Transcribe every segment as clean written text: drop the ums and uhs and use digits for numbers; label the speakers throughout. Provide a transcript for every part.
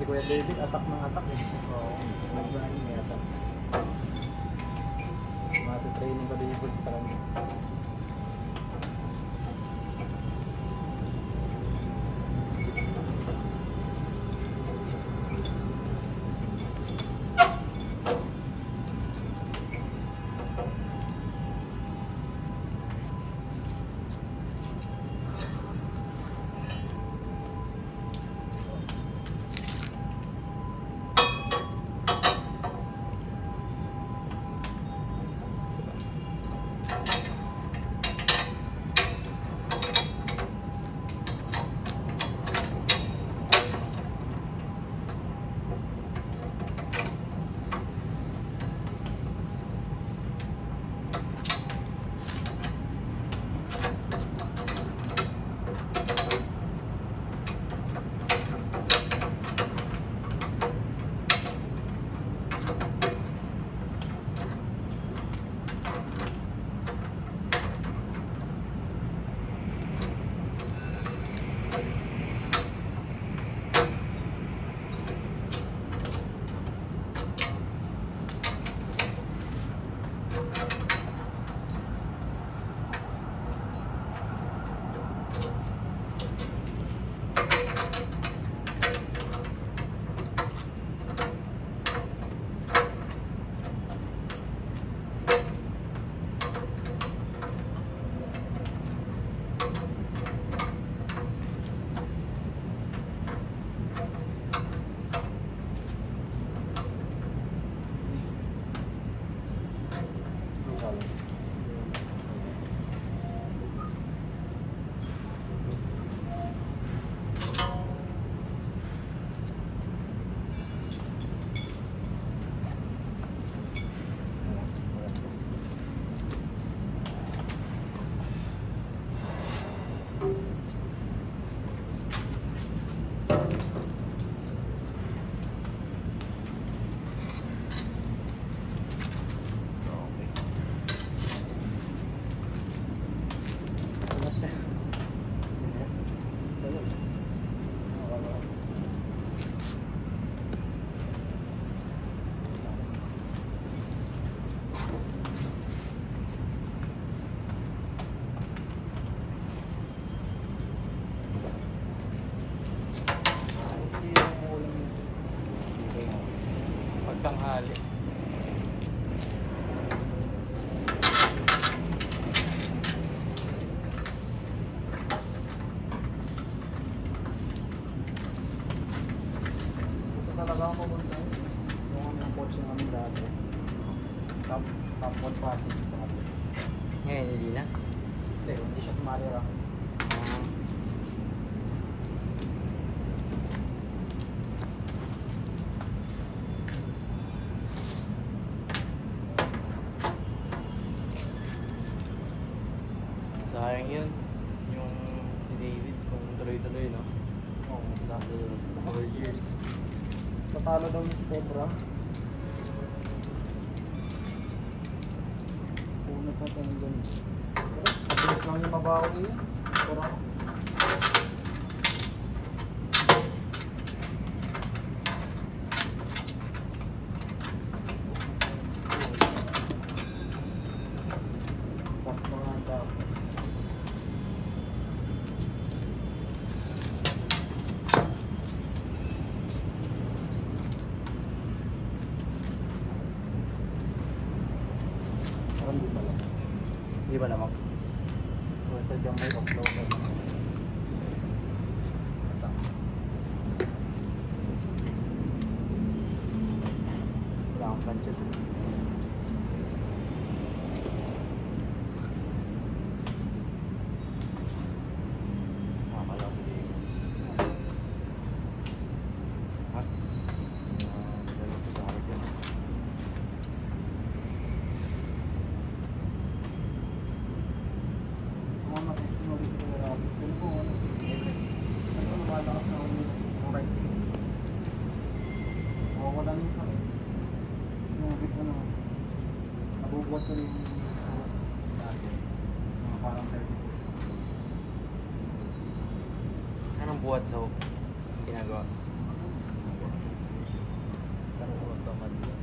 Speaker 1: Si Kuya David, atak ng atak eh.
Speaker 2: Oo.
Speaker 1: Nag-running eh, atak. Mati-training ko David sa kanya.
Speaker 2: Pagtanghali.
Speaker 1: Gusto talaga ako pumunta eh. Yung ang coach namin dati. Top 1 passing dito kami.
Speaker 2: Ngayon, hindi na.
Speaker 1: Hindi siya sumali ra.
Speaker 2: Sayang yun. Yung si David, kung tuloy-tuloy, no?
Speaker 1: Oo.
Speaker 2: Dati 4 years.
Speaker 1: Tatalo daw niya si Cobra. Una pa tayo dun. Pero, mabilis lang yung mabawi yun. Cobra. Parang di ba lang? Di ba lamang? Kung sadyang may upload na lang. Wala akong budget.
Speaker 2: Makakalaw si David. Ha? Dalawang sa harap yan.
Speaker 1: Mga mag-estimate ko na lang. Kung po, ano lumalakas na ang right. Mawawala na yung sakit. Sinubit ko na. Nabubuhat ko rin yung dati. Mga parang 30.
Speaker 2: Anong buhat sa ginagawa? tamad lang.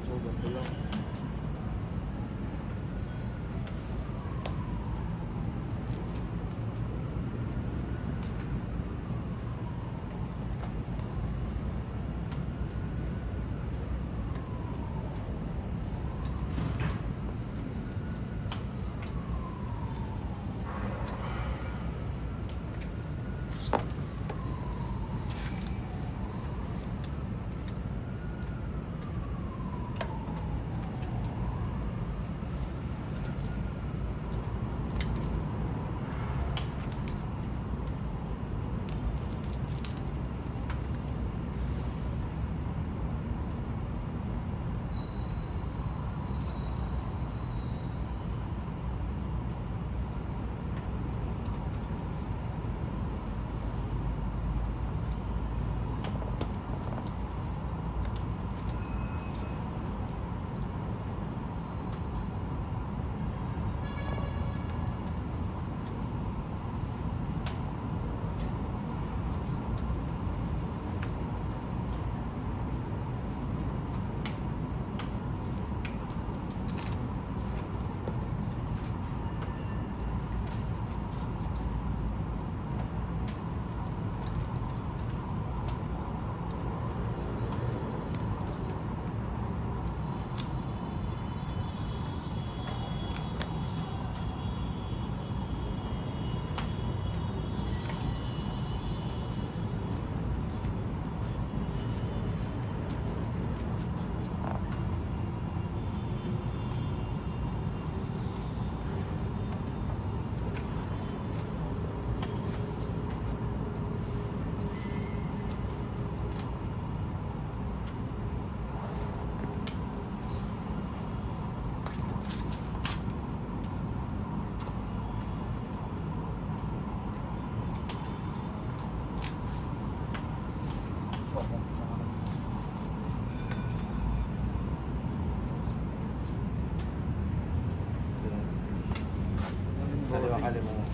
Speaker 2: Sugat ko lang.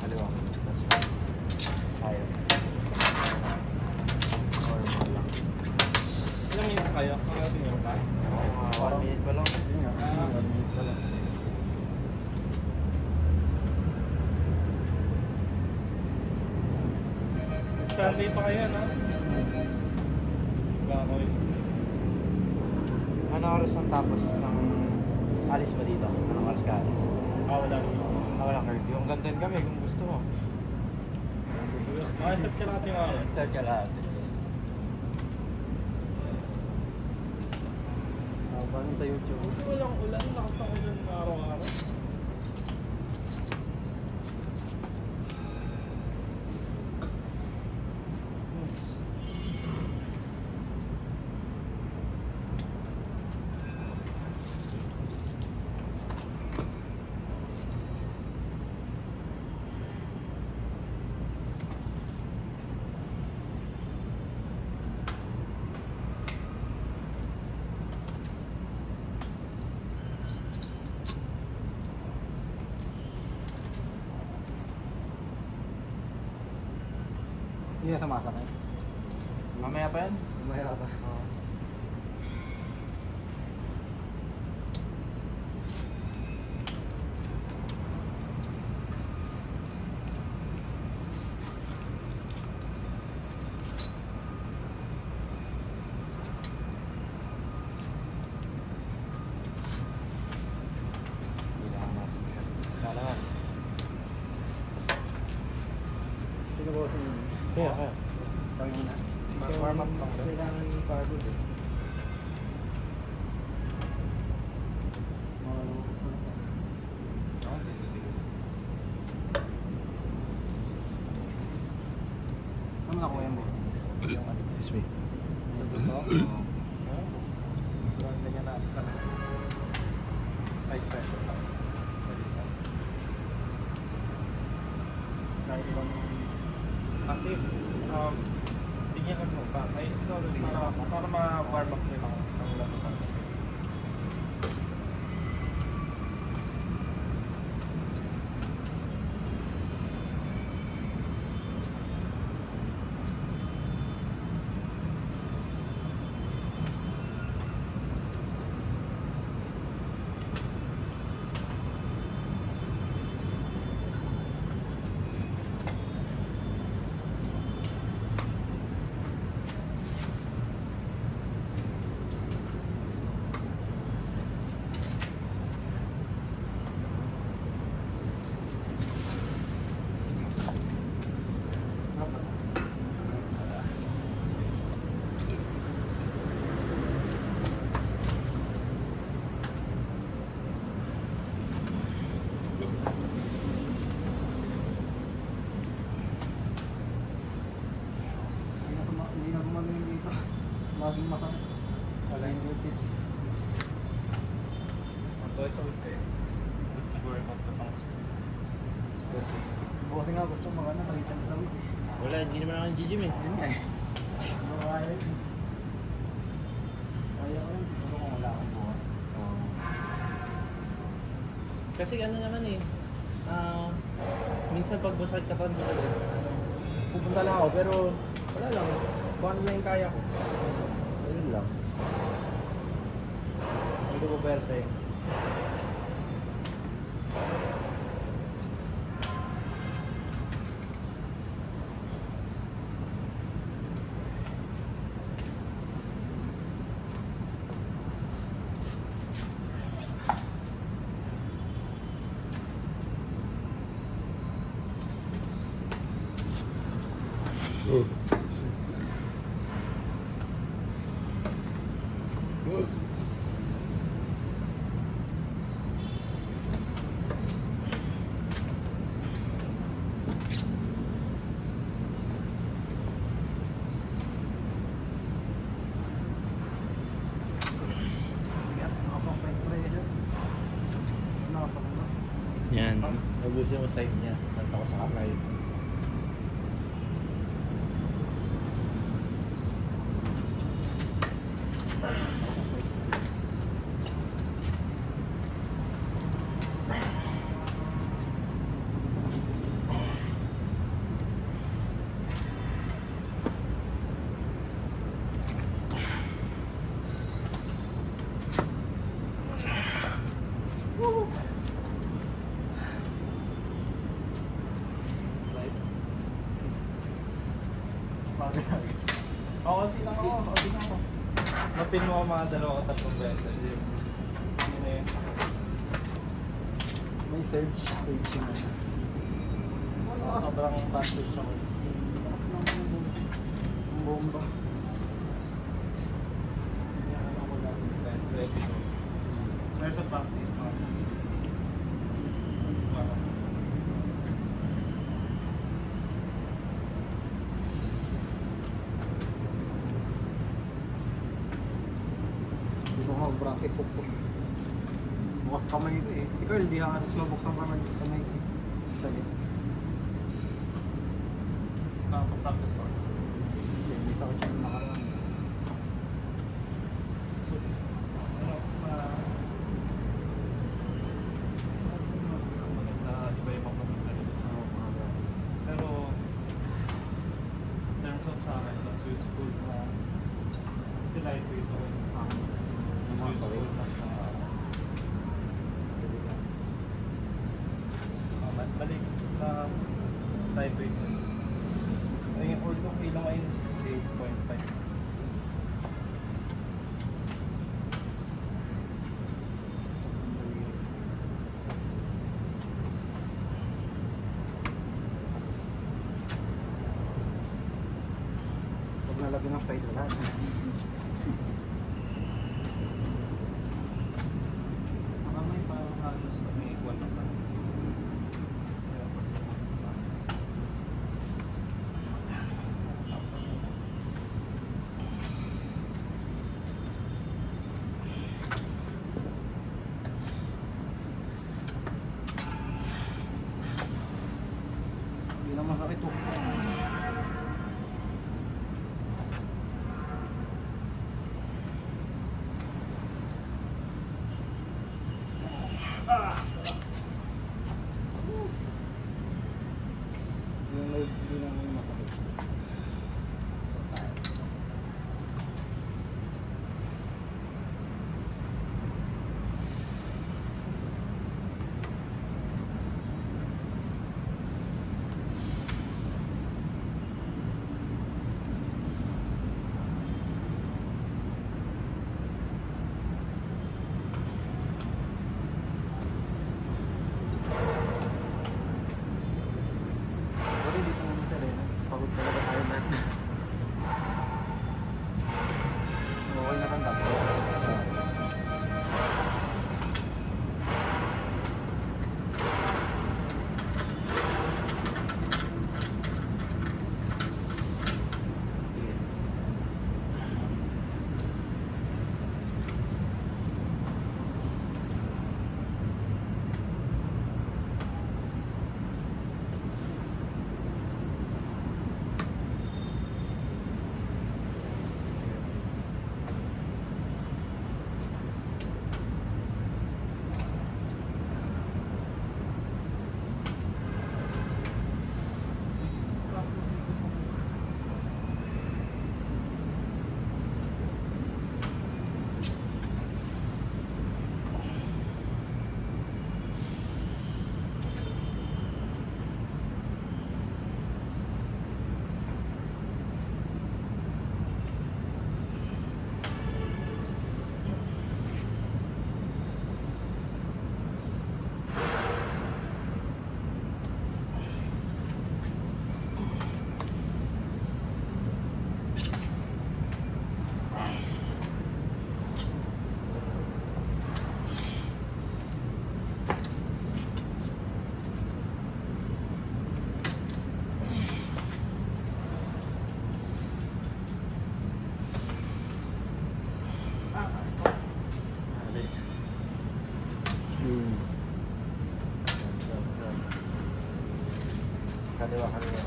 Speaker 3: Kaliwa. Kaya. Normal lang.
Speaker 2: Ilang minutes kayo? Kakatin niyo ba?
Speaker 3: 1 minute pa lang.
Speaker 1: Yun nga, 1 minute pa lang.
Speaker 2: Sunday pa kayo, no? Bakoy.
Speaker 3: Ano oras ang tapos ng alis mo dito? Anong oras ka alis?
Speaker 2: Wala rin.
Speaker 3: Walang curfew. Yung gandan kami kung gusto mo.
Speaker 2: Set ka natin yung oras.
Speaker 3: Set ka lahat.
Speaker 1: Abangan sa YouTube.
Speaker 2: Buti walang ulan. Lakas ang ulan araw-araw.
Speaker 1: Hindi na sumasakay.
Speaker 3: Mamaya pa yan?
Speaker 1: Umaya ka pa.
Speaker 3: Kailangan natin siya. Kailangan.
Speaker 1: Sino ba kasi yun?
Speaker 3: Kaya, kaya.
Speaker 1: Kami muna.
Speaker 3: Warm up lang.
Speaker 1: Kailangan ni pagod eh. Saan mo nakuha yung boss? Yung ano?
Speaker 3: Excuse me.
Speaker 1: Yung gusto? Yung ganyan na side pressure lang. Kahit ibang
Speaker 2: Kasi, bigyan ka mo pa. May ito, para ma-warm up nyo ng laro pa.
Speaker 1: laging masakit.
Speaker 2: Wala.
Speaker 1: Fingertips.
Speaker 2: Twice a week eh. Tapos nag-workout ka pang specific.
Speaker 1: Kasi nga gusto mo na 3 times a week.
Speaker 3: Wala, hindi naman ako nag-gym eh.
Speaker 1: Yun nga eh. Ano kaya yun? Kaya ko yun, siguro kung wala akong buhay.
Speaker 3: Kasi ano naman eh, minsan pag masakit katawan ko ulit, pupunta lang ako pero wala lang, kung ano lang yung kaya ko. Ayun lang. Hindi ko pa persa eh.
Speaker 1: Bigat, nakasang pressure. Nakapagano.
Speaker 3: Yan, nagusin mo side niya, tapos ako sa kamay.
Speaker 1: Bakit?
Speaker 2: Oo, konti lang ako. Konti lang ako. Mapin mo ako mga 2 o 3 beses. Yun na yun.
Speaker 1: May surge. Surge yun.
Speaker 2: Sobrang fast-twitch ako.
Speaker 1: Taas lang ang bomba.
Speaker 2: There's a practice mo.
Speaker 1: Hindi ko mag-practice hook ko. Bukas kamay ko eh. Si Carl, di hakas mabuksan kamay ko. Sige.
Speaker 2: Practice mo.
Speaker 1: Hindi sakit siya ng nakaraan.
Speaker 2: So, ano, iba-ibang pamilya. Pero, in terms of sa akin, mas useful na kasi lightweight ako. Mas useful mas balik na lightweight. Ay, yung hold ko kailang ngayon 68.5.
Speaker 1: Pag nalagyan ng side wala.
Speaker 2: Sa kamay parang halos may equal na tayo.
Speaker 1: Hindi na masakit hook ko.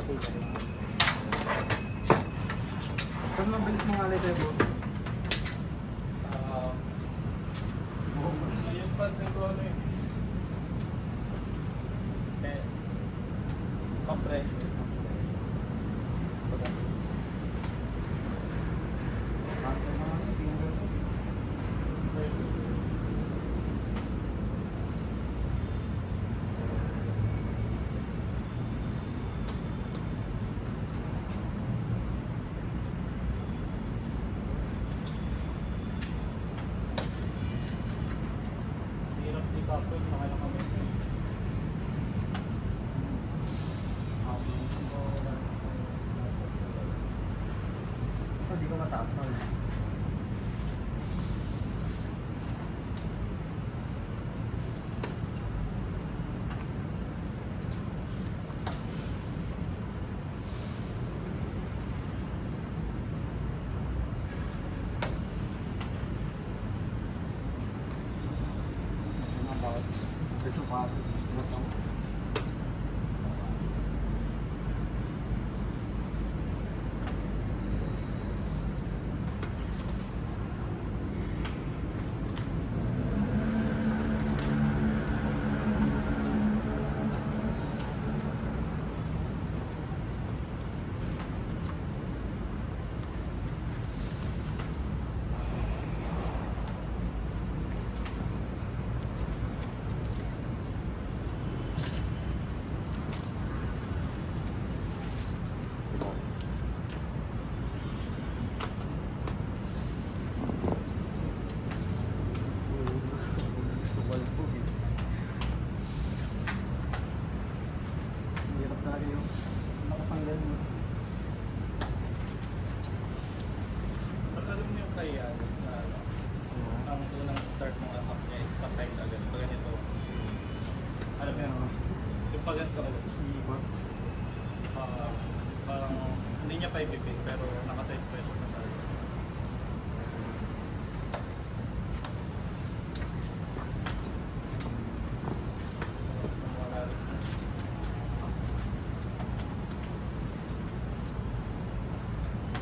Speaker 1: Okay ka rin. Saan mabilis mga alay tayo, boss?
Speaker 2: Yung pansin ko ano eh. Compression.
Speaker 1: Cancel na nga, finger ko.
Speaker 2: Hirap i-couple, nakailang kami.
Speaker 1: Hindi ko mataas na. Resultado. Hirap talaga yung nakasanggal mo.
Speaker 2: Pag alam mo yung kay Anis na ano, ang unang start ng attack niya is paside agad. Pag ganito, alam mo yun, yung pag ganito agad,
Speaker 1: Ikot.
Speaker 2: parang hindi niya pa ipipig pero naka-side pressure na tayo.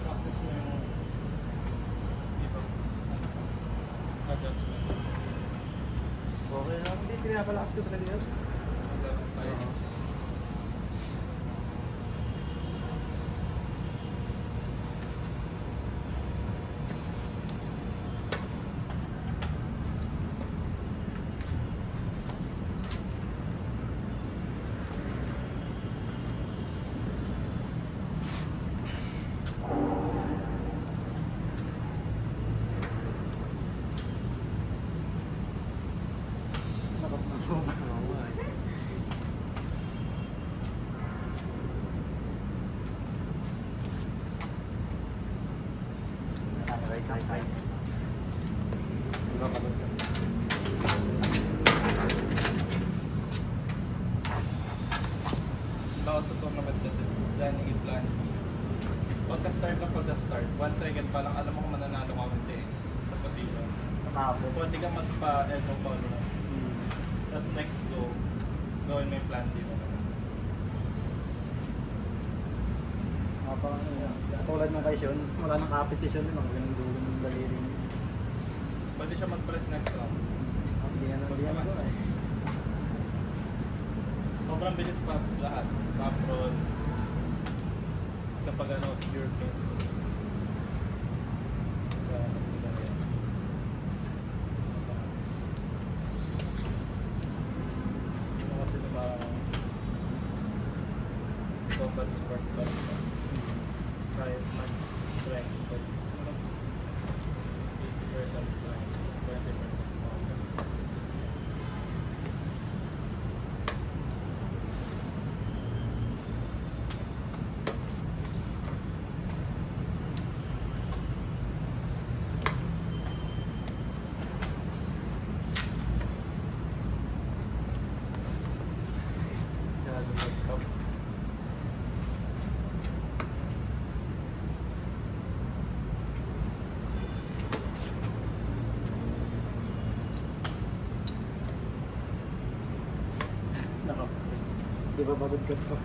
Speaker 2: Practice mo yung ibang adjustment.
Speaker 1: Okay lang. Hindi, pinapalakas ko talaga yun.
Speaker 2: Hanggang sa
Speaker 1: Nakapasok. Right. Diba pa doon?
Speaker 2: Baka sa tournament kasi planning i-plan. Pagka-start na pagka-start, 1 second pa lang alam mo kung mananalo ka hindi sa position.
Speaker 1: Sa kapo.
Speaker 2: Pwede ka magpa-elbow follow. Tapos next go, gawin mo yung plan dito.
Speaker 1: Parang tulad ng kay Sean, wala nang kapit si Sean, mga ganun dulo ng daliri niya.
Speaker 2: Pwede siya mag-press next round.
Speaker 1: Hindi yan ko eh.
Speaker 2: Sobrang bilis pa lahat. Top roll. Tapos kapag ano, pure pace. Ano kasi diba combat sport lang siya. Kahit mas strength, but 80% strength, 20% combat.
Speaker 1: Di ba pagod ka pa?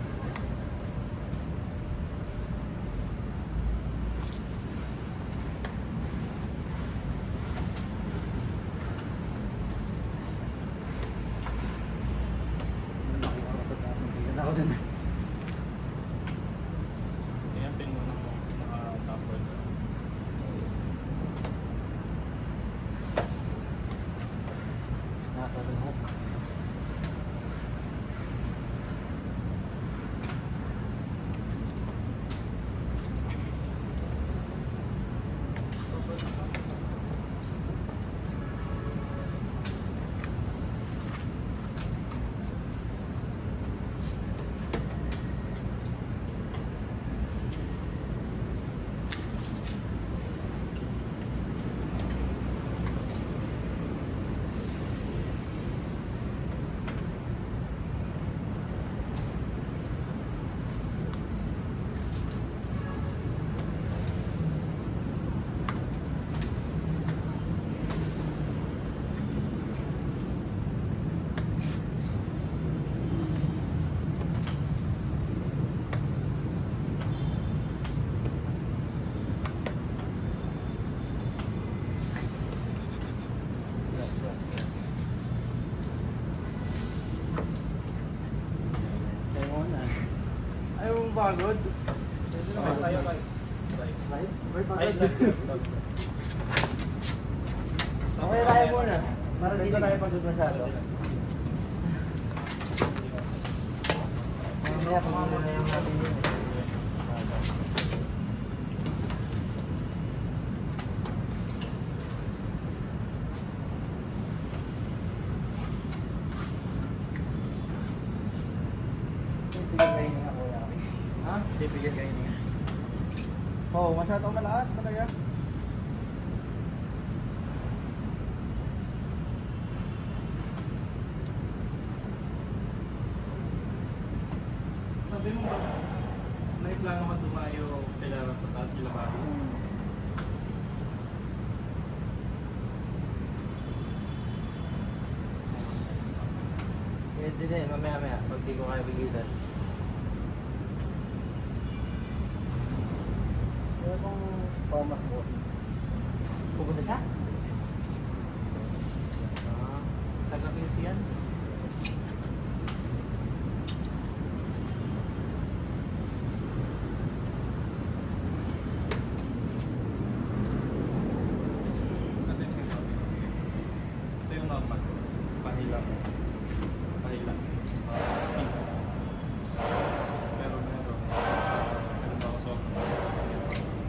Speaker 3: pagod. Pwede naman.
Speaker 2: Tayo kayo.
Speaker 1: Right? Right,
Speaker 2: Ay,
Speaker 1: pagod.
Speaker 3: Okay, tayo muna. Para di ba tayo pagod masyado? Mamaya pagod na yung natin yun.
Speaker 1: Tigil kayo nga kuya.
Speaker 3: Ha?
Speaker 2: Bibigyan kayo niya.
Speaker 3: Oo, masyadong malakas talaga.
Speaker 2: Sabi mo ba, may plano ka dumayo kailangan pa tayo kila Bobby?
Speaker 3: Pwede din, mamaya-maya. Pag di ko kaya bigilan.
Speaker 1: Kaya kung Thomas boss.
Speaker 3: Pupunta siya? Tagapin siya?
Speaker 2: Natin siya sabi ko, sige. Ito yung normal. Pahilang. Pahilang. Speed. Pero meron. Meron ba ako sobrang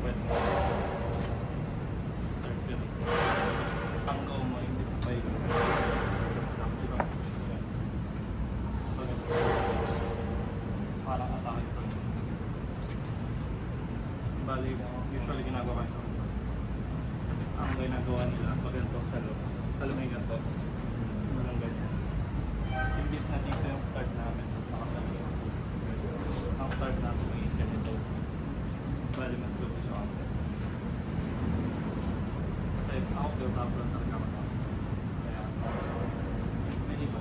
Speaker 2: pwede mo. Start yun. Tanggaw mo, hindi sa pahilang. Tapos lang, di ba? Yan. Pag parang atake pa. Bali, usually ginagawa ko sa ulo. Kasi ang ginagawa nila, pag ganito sa loob, alam mo yung ganito, walang ganyan. Imbis na dito yung start namin, tapos nakasali. Ang start namin yung ganito. Bali, mas slow siya ako. Kasi ako build up lang talaga ako. Kaya, may iba.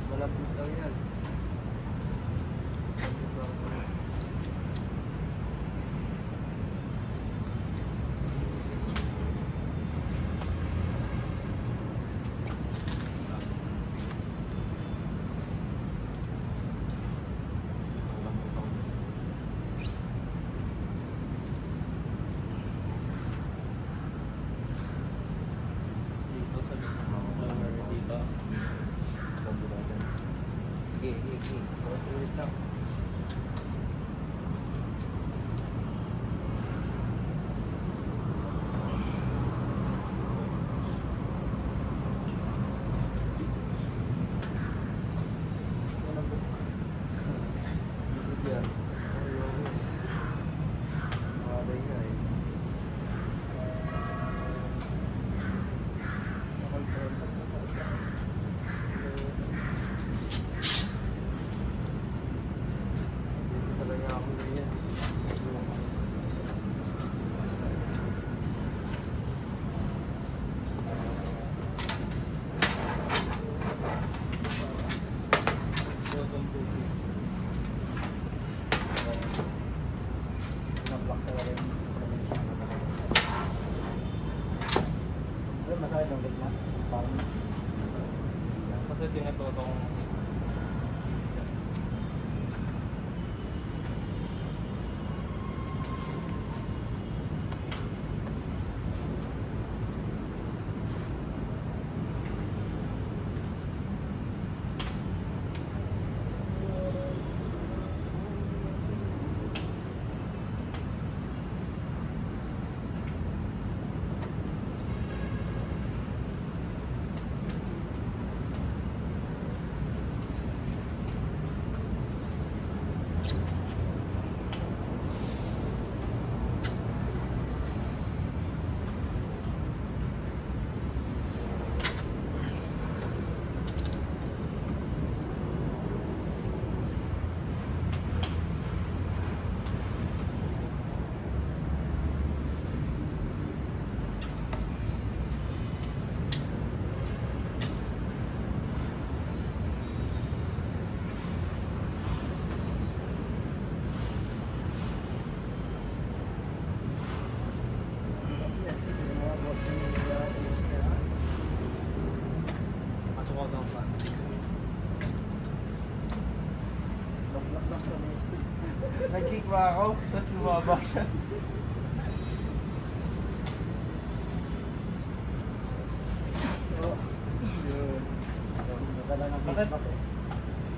Speaker 3: Malapit daw yan.
Speaker 2: Dito sa lower dito.
Speaker 3: Sige, sige, sige. Ulit lang. Isip yan. Mabay nga eh.
Speaker 2: Nag-kick ba ako? Tapos lumaba siya.
Speaker 1: Oo. Yun. Nadala ng
Speaker 2: Bakit?
Speaker 1: feedback eh.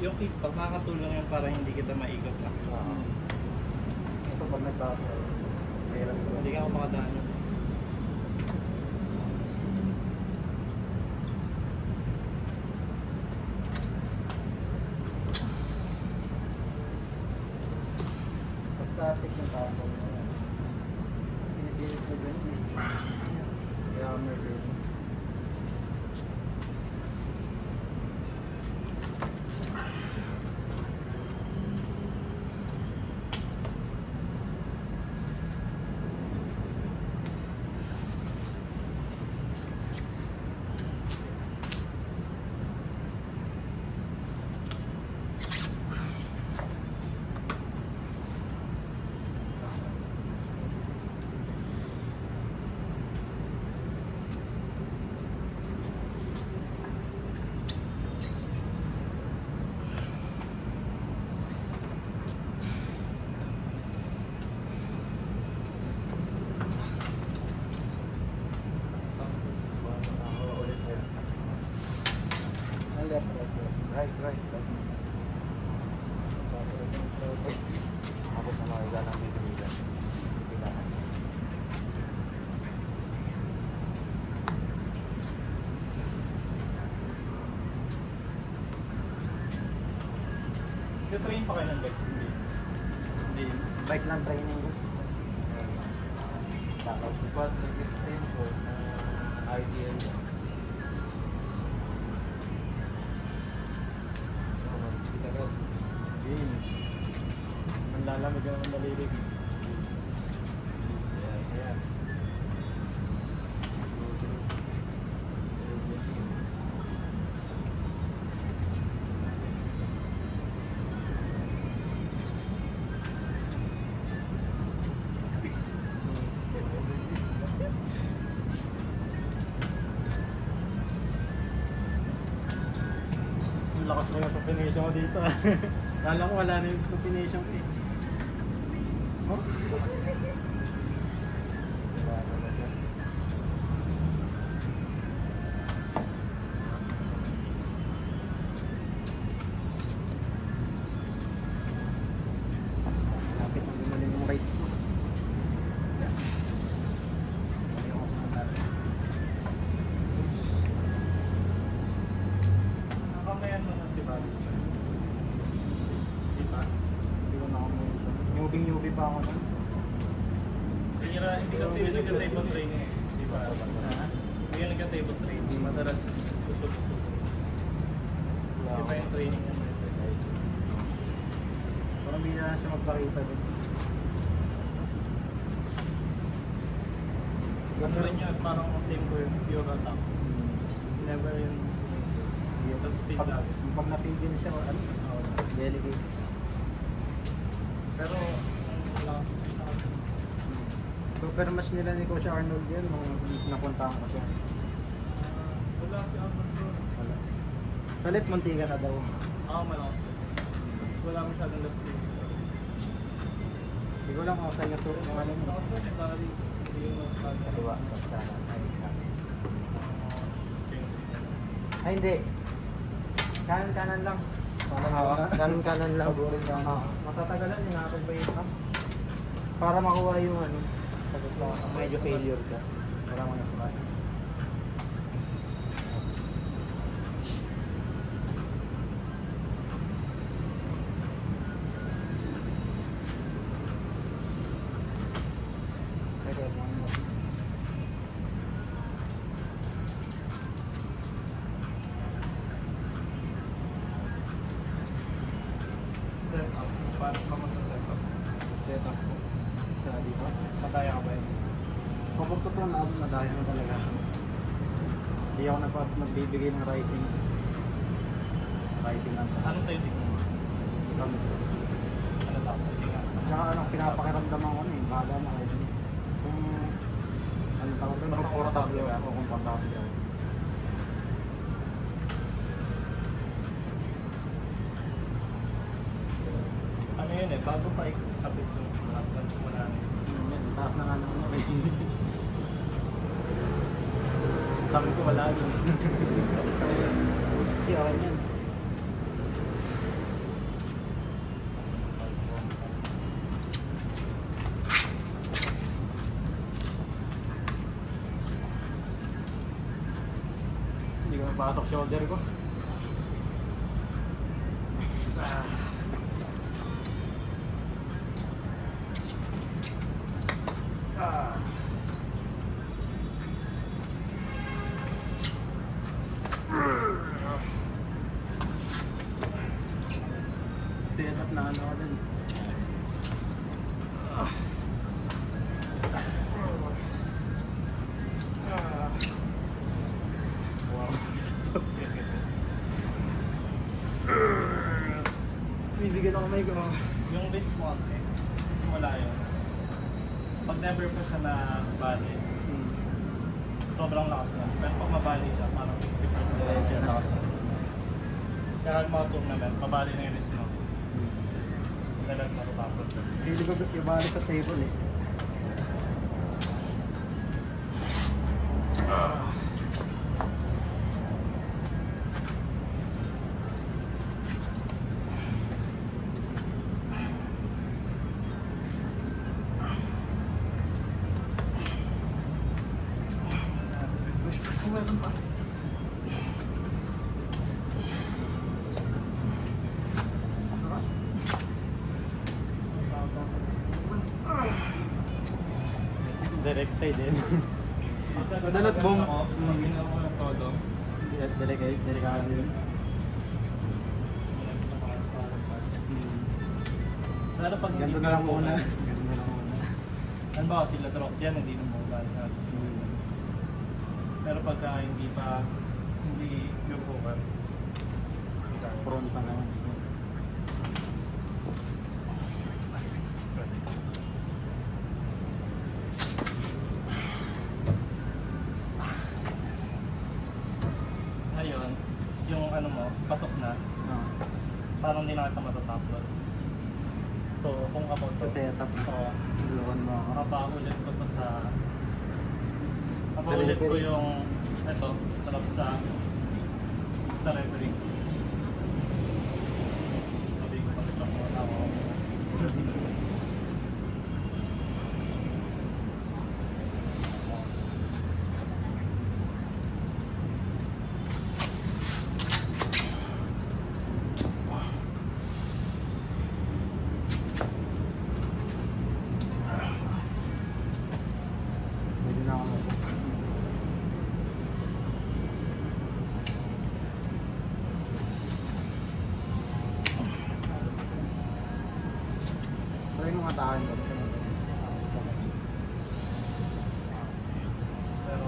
Speaker 2: Yung kickback, makakatulong yun para hindi kita maikot lang.
Speaker 1: Oo. Ito pag nagbago, mahirap ko.
Speaker 2: Hindi ka ako makadaan yun.
Speaker 1: Static yung tapos mo yan. Pinipilit mo dyan eh. Grammar yun. Ulit sir. Left, right, left. Right, right, right. Ako sa mga galang dito nila. Pilahan.
Speaker 2: Nag-train pa kayo ng legs? Hindi. Hindi.
Speaker 1: Bike lang training ko. Tapos squat, leg extension, IDL.
Speaker 3: Game. Manlalamig ang malilig.
Speaker 1: Ayan.
Speaker 3: Ang lakas mo yung supination ko dito. Kala ko wala na yung supination ko eh. Oh?
Speaker 1: Lapit na gumaling yung right ko. Yes. Ayaw ko sa mga
Speaker 2: Nakamayan mo na si Bali. Di ba?
Speaker 1: Hindi ko na ako Newbie pa ako nun.
Speaker 2: Hindi kasi yun nagka-table training eh. Si Bali. Hindi yun nagka-table training. Madalas susot-susot. Di ba yung training niya?
Speaker 1: Parang hindi na siya magpakita din.
Speaker 2: Ano rin yun, parang same ko yung pure attack. Never yung tapos speed
Speaker 1: Pag,
Speaker 2: lang.
Speaker 1: pag napigil siya, ano? Delegates.
Speaker 2: Pero, ang lakas
Speaker 1: Super match nila ni Coach Arnold yun nung napuntahan ko siya.
Speaker 2: wala si Albert bro.
Speaker 1: Wala. Sa left, Montiga na daw.
Speaker 2: Oo, malakas. Tapos wala masyadong left side.
Speaker 1: Hindi ko lang kung saan yung suot ng ano mo.
Speaker 2: Malakas ba si Bali? Hindi yung nakakala.
Speaker 1: Kaliwa, tapos kanan. Ay, kanan.
Speaker 2: Same.
Speaker 1: Ay, hindi. Kanan lang. Kanan lang. Paborin kanan. Matatagalan yung natin ba yung para makuha yung ano. Tapos medyo failure ka. Wala mo na sa kanya. Pwede mo.
Speaker 2: Set up. Paano ka mo sa set up?
Speaker 1: Set up ko. Sa dito.
Speaker 2: Mataya ka ba yun?
Speaker 1: Kapag ko ito nadaya na talaga. Hindi ako nagbibigay ng rising. Rising lang.
Speaker 2: Anong technique mo?
Speaker 1: Kami.
Speaker 2: Ano lang? Kasi nga.
Speaker 1: Tsaka ano, pinapakiramdaman ko na eh. Bahala na kayo. Kung ano tawag doon,
Speaker 2: Basta
Speaker 1: komportable
Speaker 2: komportable ka.
Speaker 1: ako. Komportable ako.
Speaker 2: Ano yun yun eh, bago pa ikapit yung strap, wala na yun.
Speaker 3: Yan, taas na nga naman eh. Sabi ko wala doon. Hindi, okay yan. Hindi ko mapasok shoulder ko. Set up na ano ko dun. Wow.
Speaker 2: Yes, yes, yes.
Speaker 3: Bibigyan ako may ko.
Speaker 2: Yung wrist mo kasi, simula yun. Pag never pa siya na bali, sobrang lakas na. Pero pag mabali siya, parang 60%
Speaker 3: Diretso na.
Speaker 2: lakas na. Kaya ang mga tournament, mabali na yung wrist mo. Dalag na tapos.
Speaker 3: Hindi ko ibalik sa table eh. Meron pa. Direct side din. Madalas bong.
Speaker 2: Pag ginawa mo ng todo,
Speaker 3: Delikado yun.
Speaker 2: sa mga sparring part. Lalo pag
Speaker 3: Ganto
Speaker 2: hindi
Speaker 3: na lang
Speaker 2: mo
Speaker 3: muna.
Speaker 2: focus.
Speaker 3: Ganto na lang muna.
Speaker 2: Ano ba sila Drox yan, hindi na mobile. Pero pagka hindi pa, hindi pure focus.
Speaker 3: Prone sa naman.
Speaker 2: Ngayon, yung ano mo, pasok na, parang hindi na kita matatapload. So, kung ako to,
Speaker 3: Sa setup.
Speaker 2: Oo.
Speaker 3: Luwan mo ako.
Speaker 2: Kapaulit ko to sa... Kapaulit ko yung... Ito, sarap sa referee. Sabi ko, bakit ako wala ako.
Speaker 3: Pwede na ako mag-book. Try mo atakan ko.
Speaker 2: Pero,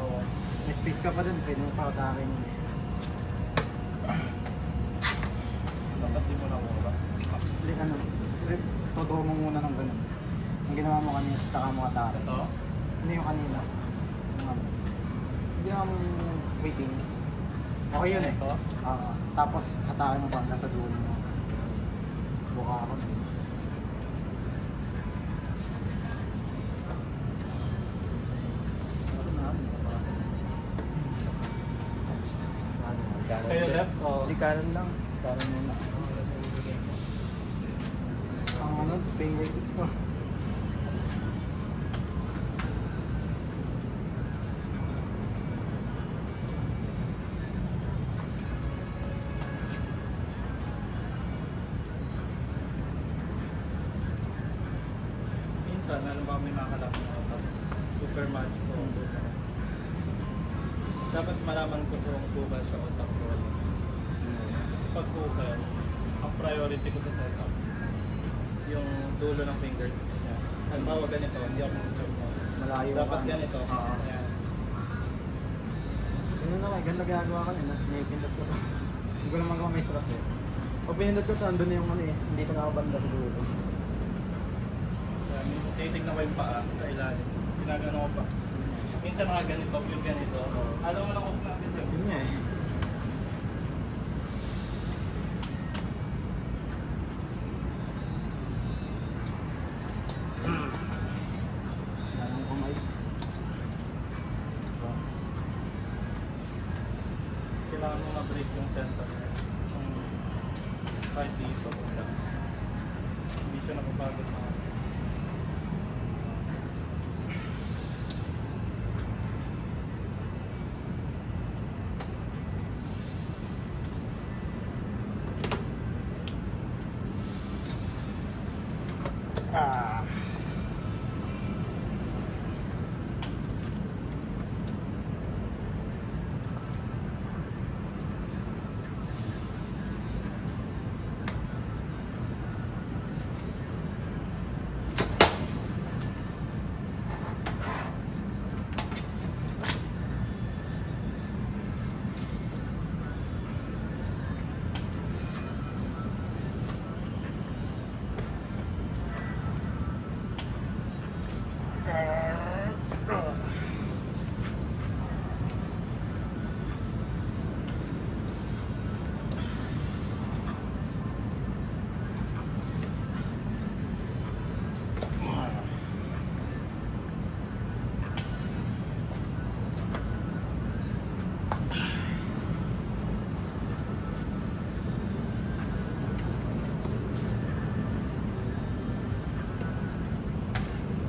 Speaker 3: May space ka pa dun, pwede mo pa atakin.
Speaker 2: dapat di mo na mura.
Speaker 3: Like ano, totoo mo muna ng ganun. Ang ginawa mo kanina, saka mo atakin.
Speaker 2: Ito,
Speaker 3: Hindi yung kanina. Yung ano. Ginawa mo sweeping. Okay yun eh.
Speaker 2: ito.
Speaker 3: Tapos hatakin mo pa hanggang sa dulo mo. Buka ako.
Speaker 2: Kayo left o?
Speaker 1: Hindi kanan lang. Kanan muna.
Speaker 3: Ang ano, fingertips ko.
Speaker 2: Minsan, ano ba may nakalaki mo, tapos super match ko. Dapat malaman ko kung bugal siya o takbo. Kasi pag bugal, ang priority ko sa setup, yung dulo ng fingertips niya. Halimbawa ganito, hindi ako mag-serve mo.
Speaker 3: Malayo
Speaker 2: Dapat
Speaker 3: ka.
Speaker 2: ganito. Ayan.
Speaker 3: Ganun na kayo, ganda ginagawa ko yun. May pindot ko. Hindi ko naman may strap eh. Pag pinindot ko, andun na yung ano eh. Hindi ko nakabanda sa dulo.
Speaker 2: Ayan, titignan ko yung paa sa ilalim. Ginagano ko pa. Minsan mga ganito, yung ganito. Alam mo lang kung natin yun.
Speaker 3: Yun nga eh.
Speaker 2: maganda. Hindi siya napapagod na.
Speaker 3: Ah.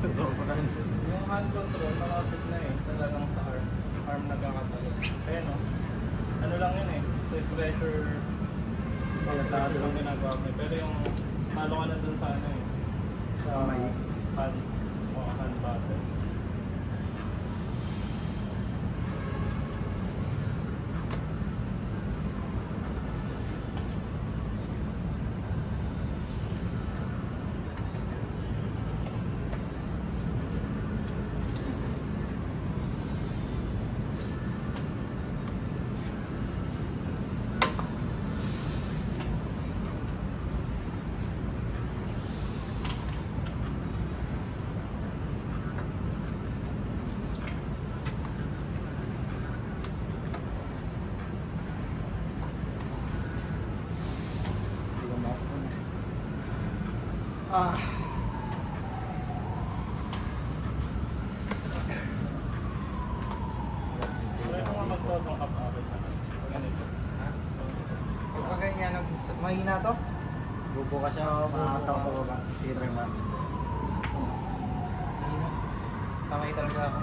Speaker 2: Yung hand control, malapit na eh. Talagang sa arm. Arm nagkakatalo. Kaya no, ano lang yun eh. So pressure, pressure lang ginagawa ko. Pero yung talo ka na dun sa ano eh. Sa
Speaker 3: Kamay.
Speaker 2: hand, hand button.
Speaker 3: Ah.
Speaker 2: Try mo nga mag-totong up average na. Ganito.
Speaker 1: Ha? So, pag ganyan, mahina to?
Speaker 3: Bubo ka siya, makakataw sa baba. Titry mo.
Speaker 1: Mahina. Kamay talaga ako.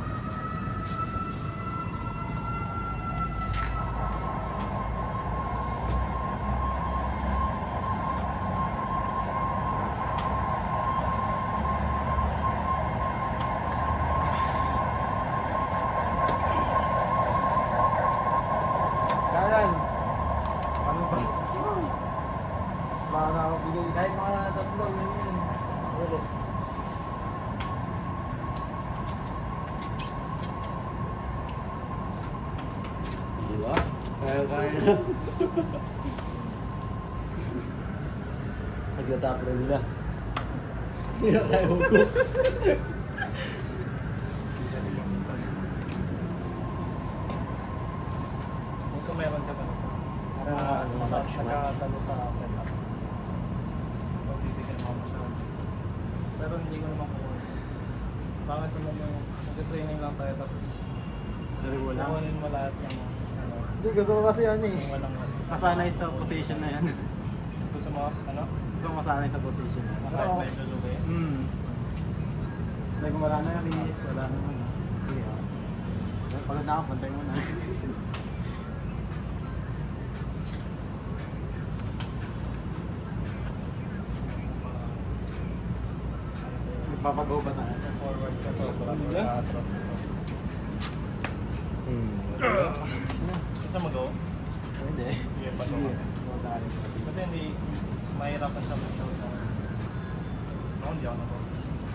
Speaker 1: Karan! Ano ba? Baka na ako bigay. Kahit mga tatlo, yun. Ulit.
Speaker 3: Di ba? Kaya na. Nagtatapro nila. Hindi na tayo hukuk.
Speaker 2: Kung meron ka ba?
Speaker 3: Para ano, match.
Speaker 2: Magkakatalo sa setup. Pagbibigyan mo siya. Pero hindi ko naman kuha. Bakit naman yung mag-training lang tayo tapos
Speaker 3: Wala.
Speaker 2: kukunin mo lahat ng ano,
Speaker 3: Hindi, gusto ko kasi yan eh.
Speaker 2: yung walang
Speaker 3: Masanay sa position na yan.
Speaker 2: gusto mo, ano?
Speaker 3: Gusto ko masanay sa position na yan.
Speaker 2: Kahit medyo luwi.
Speaker 3: Like, wala na yung release, wala na yung sige ah. Pagod na ako, pantay mo na. Nagpapagaw ba tayo?
Speaker 2: Forward ka to, baka
Speaker 3: Wala.
Speaker 2: atras ka to. Gusto mo go?
Speaker 3: Hindi.
Speaker 2: Sige, pato ka. Kasi hindi, mahirapan siya mag-show na. Ako hindi ako na to.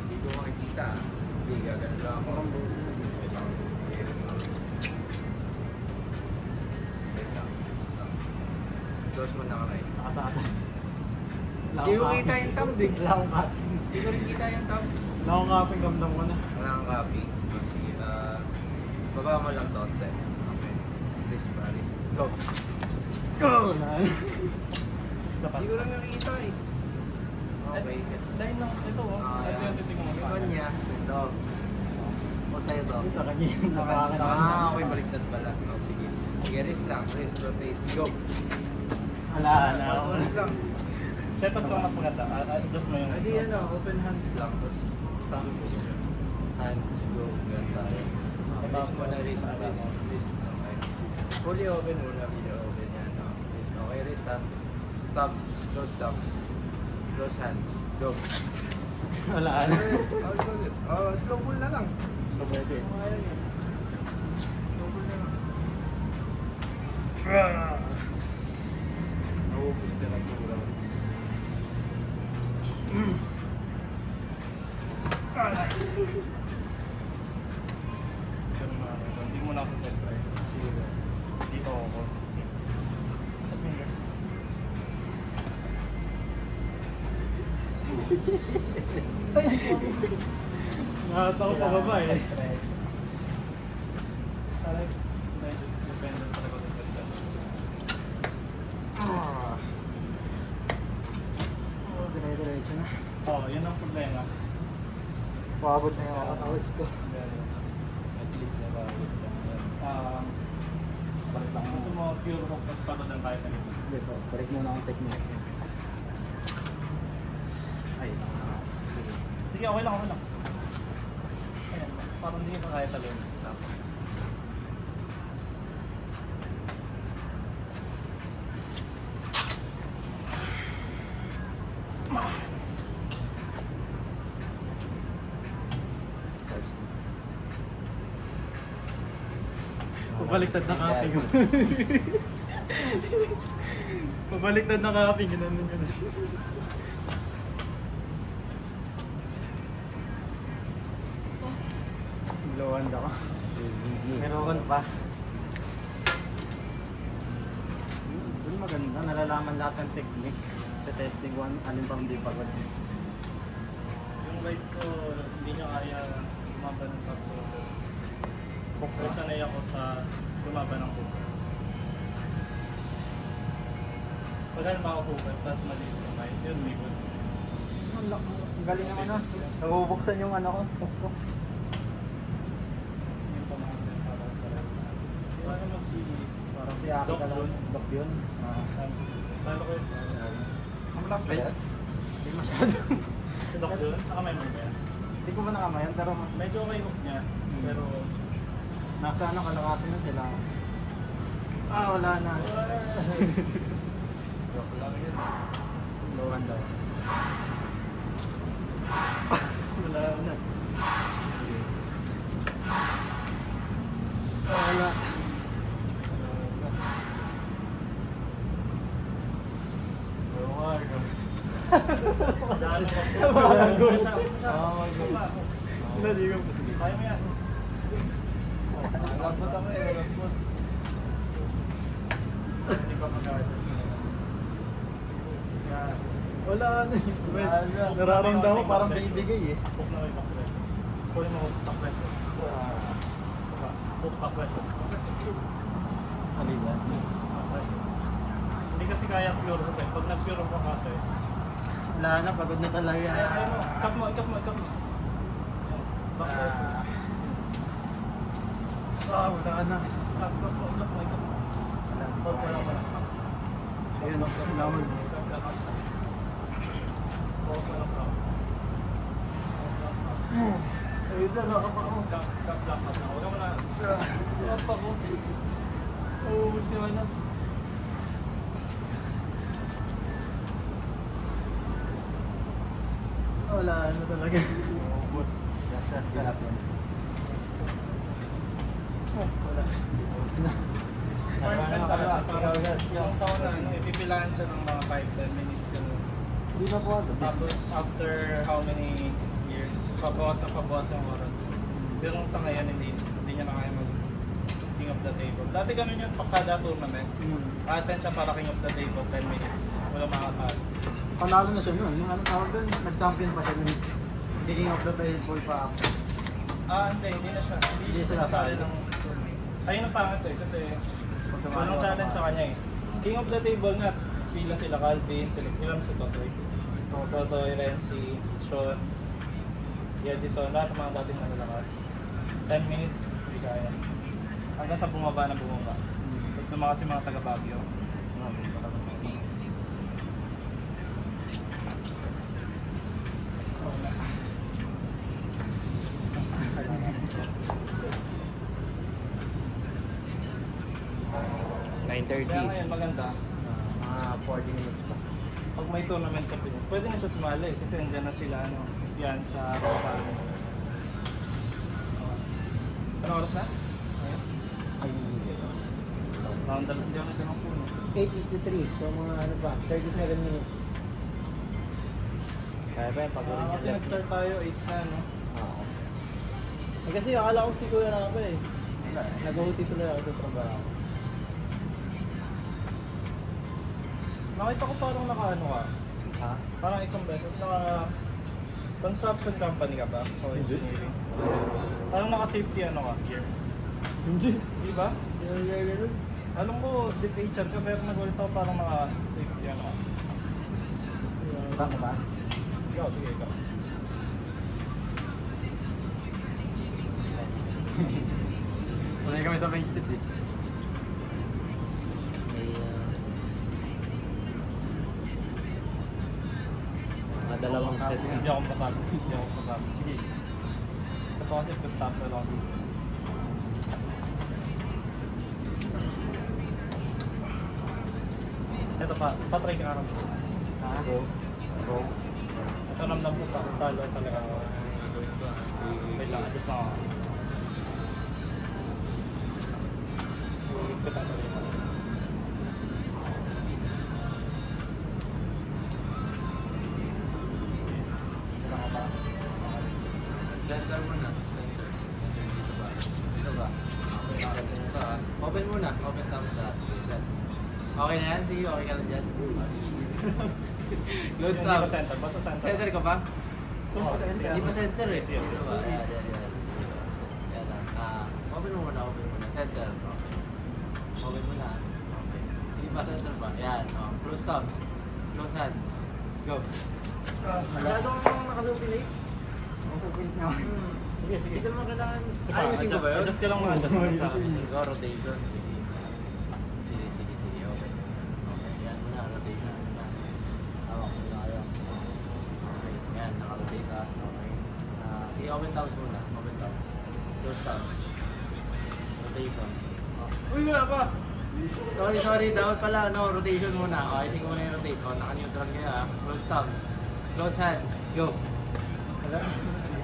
Speaker 1: Hindi ko makikita. Hindi, gagano lang ako. Close mo na kamay.
Speaker 3: Nakasaka.
Speaker 1: Hindi ko kita yung thumb eh.
Speaker 3: Wala akong copy.
Speaker 1: Hindi ko rin kita yung thumb.
Speaker 3: Wala akong copy, gamdam ko na.
Speaker 1: Wala kang copy. Sige, baba mo lang to. Okay. Please, Paris. Go.
Speaker 2: Isa pa.
Speaker 1: Hindi ko lang nakikita eh. Okay.
Speaker 2: Dahil lang, ito oh. Ito yung titignan mo sa
Speaker 1: Iba
Speaker 2: akin.
Speaker 1: niya. Ito. O sa'yo to.
Speaker 3: Sa kanya yung nakakatawa.
Speaker 1: Okay, baliktad pala. O, sige. Sige, rest lang. Rest, rotate. Go.
Speaker 3: Wala na ako.
Speaker 1: Balik lang.
Speaker 2: Setup lang mas maganda. Adjust mo yung...
Speaker 1: Hindi open hands lang. Tapos thumbs, hands, go. Ganun tayo. Release mo na, release mo. Release mo. Okay. Fully open muna, video open yan. No? Release. Okay, restart. Thumbs, close thumbs. Close hands, go.
Speaker 3: Wala
Speaker 1: Slow pull na lang.
Speaker 3: Pwede.
Speaker 1: Slow pull na lang. Naubos ka na 2 rounds.
Speaker 2: Hindi mo na ako try.
Speaker 1: Sige ba?
Speaker 2: Dito ako. Sa fingers ko.
Speaker 3: Nakatawa pa baba eh.
Speaker 2: Parang medyo dependent talaga sa salita.
Speaker 3: Dire-diretso na.
Speaker 2: Oo, yun ang problema.
Speaker 3: Paabot na yung kakatawis ko.
Speaker 1: At least nabawis ka.
Speaker 2: Balik lang. Gusto mo pure hook, mas pagod lang tayo sa likod.
Speaker 3: Hindi po, balik muna ang technique.
Speaker 2: Ay, sige. Sige, okay lang, okay lang. Ayan, parang hindi ka kaya talin. Tapos.
Speaker 3: Pabaliktad na kaping. Pabaliktad na kaping, gano'n yun. Blowan ako. Meron pa. Doon maganda, nalalaman lahat ng technique. Sa testing 1, alin pang di pagod.
Speaker 2: Yung right ko, hindi niya kaya lumaban ng subtotal. Kaya sanay ako sa lumaban ng hook. Pag ano ba ako hook, tapos maliit yung right, yun, may good.
Speaker 3: Ang galing naman na. Nabubuksan yung ano ko. Top ko.
Speaker 2: Yung pamangkin para sa right. Yung ano mo si, parang
Speaker 3: Si Aki
Speaker 2: Doc
Speaker 3: ka lang.
Speaker 2: Jun.
Speaker 3: Doc yun.
Speaker 2: Talo ko yun.
Speaker 3: Ang malak ba yan? Hindi masyado.
Speaker 2: Si Doc Jun, nakamember ba yan?
Speaker 3: Hindi ko ba nakamayan pero
Speaker 2: Medyo okay hook niya, pero
Speaker 3: nasa ano kalakasan na sila. Wala na.
Speaker 1: Joke lang yun.
Speaker 3: Lowan daw. Wala na. Wala.
Speaker 2: dahil
Speaker 3: Bago.
Speaker 2: Hindi ko kaya mo yan.
Speaker 1: Lambot ako lambot.
Speaker 2: Hindi ko mag-artist.
Speaker 3: Wala na.
Speaker 1: Wala.
Speaker 3: Nararamdaman ko parang bibigay eh.
Speaker 2: Hook na may back pressure. Kunin mo hook back pressure. Hook back pressure.
Speaker 3: Alisan.
Speaker 2: Back pressure. Hindi kasi kaya pure hook eh. Pag nag-pure hook ka kasi,
Speaker 3: Wala na, pagod na talaga.
Speaker 2: ayun mo, cut mo. Back pressure.
Speaker 3: Wala na.
Speaker 2: Cut mo. Wala.
Speaker 3: Ayun, lamon.
Speaker 2: Pause mo lang sa
Speaker 3: Ayun na, nakapako.
Speaker 2: Black out na. Huwag mo na. Black pa ko. Si Manas.
Speaker 3: Wala na talaga.
Speaker 2: Ubus.
Speaker 3: Wala. Tapos na.
Speaker 2: Yung taon na, ipipilaan siya ng mga 5-10 minutes yun.
Speaker 3: Hindi na po ano.
Speaker 2: Tapos after how many years, pabawas ang oras. Pero sa ngayon, hindi niya na kaya mag king of the table. Dati ganun yun, pagkada tournament. Attend siya para king of the table, 10 minutes. Wala makakal.
Speaker 3: Panalo na siya nun. Yung ano tawag doon, nag-champion pa siya nun. King of the table pa ako.
Speaker 2: Hindi na siya. Hindi
Speaker 3: Hindi
Speaker 2: siya
Speaker 3: siya
Speaker 2: nasali
Speaker 3: nasali.
Speaker 2: ng... Ayun ang pangit eh, kasi walang challenge sa kanya eh. King of the table nga, pila sila Calvin, sila si Totoy. Totoy, Renzi, Sean, Edison, lahat ng mga dating malalakas. 10 minutes, hindi kaya. Hanggang sa bumaba na bumaba. Tapos naman kasi mga taga Baguio.
Speaker 1: 9:30.
Speaker 2: Kaya ngayon maganda.
Speaker 1: Mga 40 minutes pa.
Speaker 2: Pag may tournament sa Pinas, pwede na siya sumali kasi andyan na sila ano, yan sa Rosario. Ano oras na? Ayun.
Speaker 1: Ay, hindi.
Speaker 2: Round dalas yan ito ng puno.
Speaker 1: 8:53. So mga ano pa, 37 minutes. Kaya pa yan, pag
Speaker 2: Kasi nag-start tayo 8 na no?
Speaker 1: Oo.
Speaker 3: Eh, kasi akala ko si Kuya na ako eh. Nag-OT tuloy ako sa trabaho.
Speaker 2: Nakita ko parang naka-ano ka.
Speaker 1: Ha?
Speaker 2: Parang isang beses naka construction company ka ba? O
Speaker 3: Hindi.
Speaker 2: engineering? Parang naka-safety ano ka? Gear.
Speaker 3: Hindi.
Speaker 2: Di ba? Alam ko, detailer ka pero nag-ulit ako parang naka-safety ano ka.
Speaker 1: Baka ba?
Speaker 2: Ikaw, sige ikaw.
Speaker 3: Unay kami sa Vincent eh.
Speaker 1: May mga dalawang set.
Speaker 2: Hindi ako matapos. Hindi ako matapos. Sige. Ito kasi good top na lang. Ito pa, patry ka nga rin.
Speaker 1: Ha? Go. Go.
Speaker 2: Ito namdam ko pa, talo talaga ako. Wait lang, adjust ako. Higpit ang talaga. Kailangan ko pa.
Speaker 1: Sensor muna. Sensor. Dito ba? Dito ba? Okay, ito ah. Open muna. Open thumbs up. Okay na yan? Sige, okay ka lang dyan. Close
Speaker 2: Hindi pa
Speaker 1: thumbs.
Speaker 2: center, basta center.
Speaker 1: Center ka ba?
Speaker 2: Oo,
Speaker 1: Hindi pa center eh.
Speaker 2: Yes, yes.
Speaker 1: Dito ba? Ayan, ayan, ayan. Ayan lang. Open mo muna, open mo muna. Center. Okay. Open mo na. Okay. Hindi pa center ba? Ayan. Oh. Close thumbs. Close hands. Go. Masyado kang nakasupin eh.
Speaker 3: Nakasupin niya.
Speaker 2: Sige, sige.
Speaker 1: Hindi ka naman kailangan.
Speaker 2: Sige,
Speaker 1: Ayusin ko ba yun?
Speaker 2: adjust ka lang mga adjust mo sa akin.
Speaker 1: Go, rotation. Sige. Sige, sige, sige. Okay. Okay. Yan muna, rotation. Hawak mo na kayo. Okay. Yan, naka-rotate ka. Okay. Sige, open thumbs muna. Open thumbs. Close thumbs. Rotation. Uy, wala pa! Sorry, sorry. Dapat pala, no, rotation muna. Okay, sige muna yung rotate. O, naka-neutral kayo ha. Close thumbs. Close hands. Go.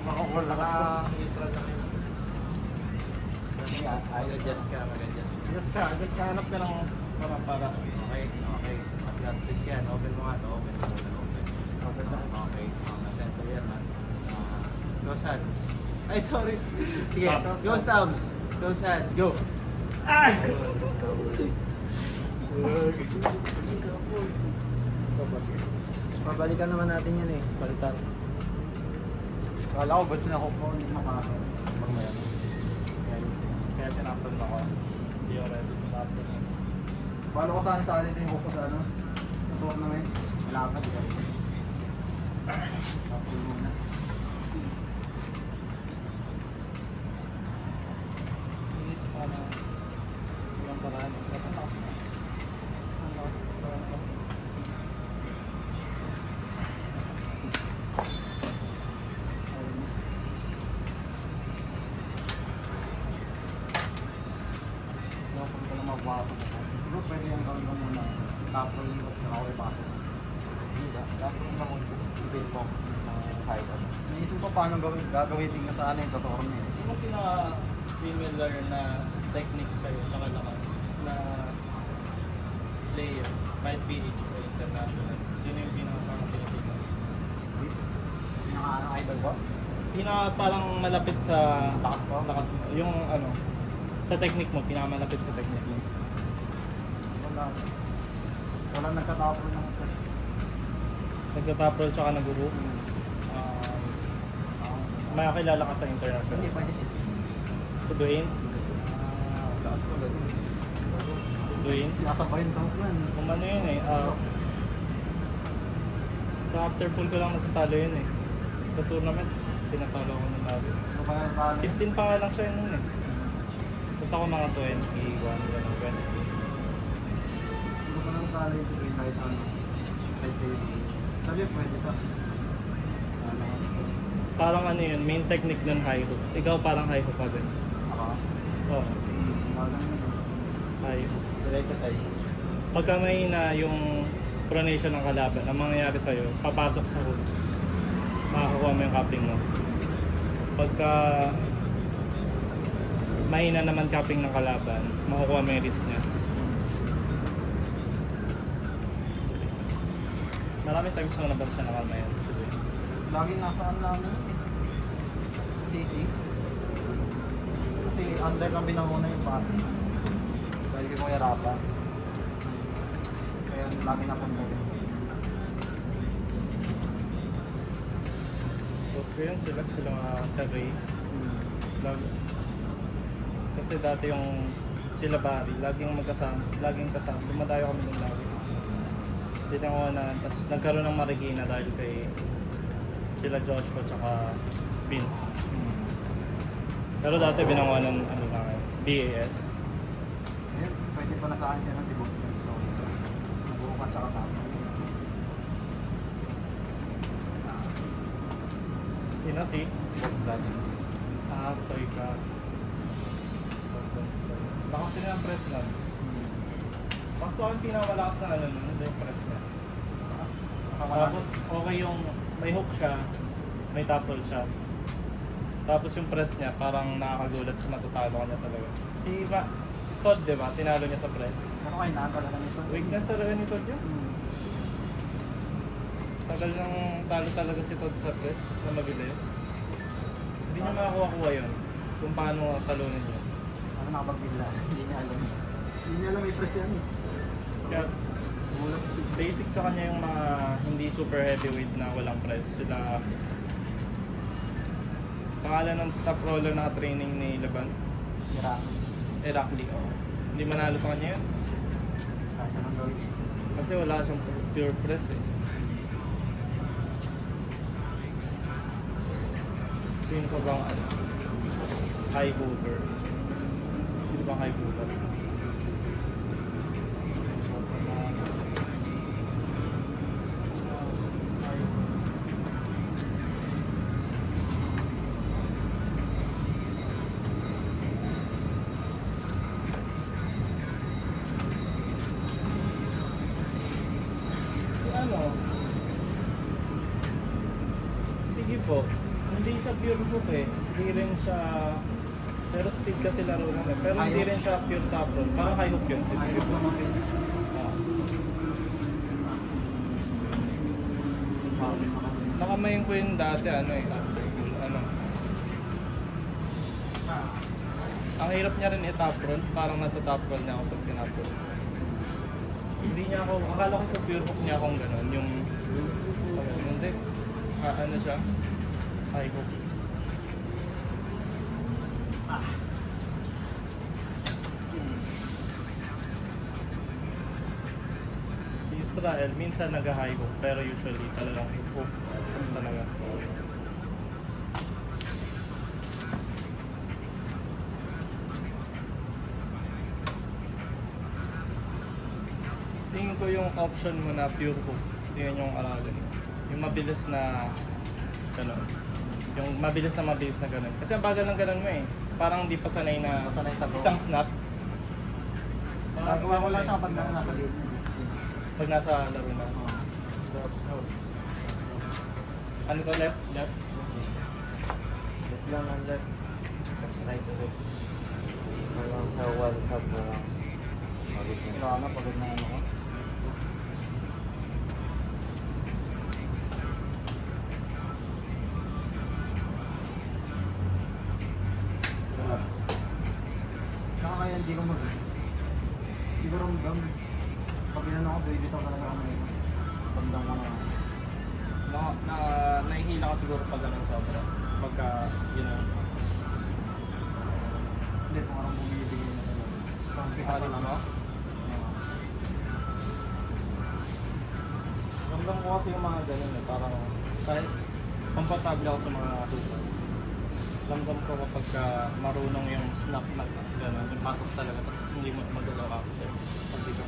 Speaker 3: Makakul na ka.
Speaker 1: Naka-neutral na kayo. Mag-adjust ka, mag-adjust.
Speaker 2: Adjust ka, hanap ka ng para.
Speaker 1: Okay, okay. At least yan, open mo nga to, open mo muna, open.
Speaker 2: Open na.
Speaker 1: Okay, center yan ha. Close hands. Ay, sorry. Sige,
Speaker 2: Thumbs.
Speaker 1: close thumbs. Close hands, go.
Speaker 2: Ay!
Speaker 1: Pabalikan naman natin yan eh, balitan.
Speaker 3: Akala ko ba't sinakupo hindi makakal. Pag may ano.
Speaker 2: Kaya tinapon ako. Hindi ako ready sa laptop.
Speaker 3: Paano ko saan sa atin yung kupo sa ano? Natuwag na ngayon. Malakad ka. Tapos muna.
Speaker 2: Inisip ko na ilang paraan. Ito na ako. Ang lakas ng paraan ko.
Speaker 3: Kung ka lang mabasa ko. Siguro pwede yung gawin ko muna. Tapos yung mas ako ipasok.
Speaker 1: Hindi ba? Dapat yung makuntos, ibig mo ng height.
Speaker 3: Naisip ko paano gagawin din ka sa ano yung totoo na eh.
Speaker 2: Sino pinaka-similar na technique sa'yo tsaka lakas na player, kahit PH o international? Sino yung pinaka-pinaka?
Speaker 3: Pinaka-idol ko?
Speaker 2: Pinaka parang malapit sa
Speaker 3: Lakas ko?
Speaker 2: lakas mo. Yung ano, sa technique mo, pinaka-malapit sa technique mo.
Speaker 3: Wala. Wala nagkatapon ng ito.
Speaker 2: Nagtatapol tsaka nag-hook. Makakilala ka sa international.
Speaker 3: Hindi, pwede siya.
Speaker 2: Tuduin?
Speaker 3: Lakas ko lang.
Speaker 2: Tuduin?
Speaker 3: Sinasabayin sa plan.
Speaker 2: Kung ano yun eh. Sa after pool ko lang natatalo yun eh. Sa tournament, tinatalo ko ng lagi.
Speaker 3: Ano pa nga talo?
Speaker 2: 15 pa nga lang siya yun eh. Tapos ako mga 21, gano'n, 20.
Speaker 3: Ano pa nga talo yung sabihin kahit ano? Kahit daily. Sabi pwede pa. Ano?
Speaker 2: Parang ano yun, main technique nun high hook. Ikaw parang high hook ka din.
Speaker 3: Ako?
Speaker 2: Oo,
Speaker 3: Bagang yun.
Speaker 2: high hook.
Speaker 3: Diretso sa'yo.
Speaker 2: Pagka mahina yung pronation ng kalaban, ang mangyayari sa'yo, papasok sa hook. Makakuha mo yung cupping mo. Pagka mahina naman cupping ng kalaban, makukuha mo yung wrist niya. Marami times na nabag siya nakalma yan.
Speaker 3: Laging nasaan namin. C6. Kasi under kami na muna yung passing. Dahil ko kong hirapan. Kaya lagi na punta rin.
Speaker 2: Tapos ko yun, sila sa Ray. Kasi dati yung sila Barry, laging kasama. Dumadayo kami ng lagi. Tinangonan, tapos nagkaroon ng Marikina dahil kay sila Joshua tsaka Vince. Pero dati binangonan ano na ngayon, BAS.
Speaker 3: Ayun, pwede pala sa akin siya ng Cebu. Nabuo ka tsaka tapos.
Speaker 2: Sino si?
Speaker 3: Bogdan.
Speaker 2: Stoy ka. Baka sila ang press nun. Baka sa akin pinakamalakas na ano nun, yung press niya. Tapos okay yung may hook siya, may topple siya. Tapos yung press niya parang nakakagulat kung matatalo ka niya talaga. Si Todd, di ba? Tinalo niya sa press.
Speaker 3: Ano kayo na talaga nito?
Speaker 2: Weakness talaga ni Todd yun. Tagal nang talo talaga si Todd sa press na mabilis. Hindi niya makakuha yun kung paano talunin yun.
Speaker 3: Ano nakapagbigla? Hindi niya alam. Hindi niya alam may press yan eh.
Speaker 2: Kaya basic sa kanya yung mga hindi super heavyweight na walang press. Sila pangalan ng top roller na training ni Laban, Irakli. Hindi manalo sa kanya yun.
Speaker 3: Kahit anong gawin.
Speaker 2: Kasi wala siyang pure press eh. Sino pa bang ano? High hoover. Sino bang high hoover? Ano? Sige po. Hindi siya pure hook eh. Hindi rin siya... Pero speed kasi laro naman eh. Pero hindi rin siya pure top roll. Parang high hook yun. Sige.
Speaker 3: Ayos naman din.
Speaker 2: Nakamayin ko yun dati ano eh. After school. Ano? Ang hirap niya rin i-top roll. Parang nata-top roll niya ako pag tinop roll. Hindi niya ako... Akala ko sa pure hook niya akong gano'n. Yung... Hindi. Ano siya? High hook. Si Israel, minsan nag-high hook, pero usually talagang hook talaga. Tingin ko yung option mo na pure hook, yun yung aralin. Yung mabilis na gano'n. Yung mabilis na gano'n. Kasi ang bagal ng gano'n mo eh. Parang di pa sanay na
Speaker 3: Sanay sa go.
Speaker 2: isang snap.
Speaker 3: Nagawa ko lang siya kapag nasa game.
Speaker 2: Pag nasa laro na. Ano to, left? Left?
Speaker 1: Left lang ang left. Right to left. Hanggang sa one sub na lang. Pagod na.
Speaker 3: Wala na, pagod na ano ko. Saka kaya hindi ko hindi ko ramdam. Pag inan ako, baby ito talaga ako ngayon. Ramdam ko na.
Speaker 2: Nahihila ka siguro pag ganun sobra. Pagka, you know,
Speaker 3: Hindi, parang bumibigay na talaga.
Speaker 2: alis mo. Ramdam ko kasi yung mga ganun eh. Parang, kahit komportable ako sa mga hooper. Ramdam ko kapag marunong yung snap na gano'n, yung pasok talaga, tapos hindi mo magagawa after. Pag dito.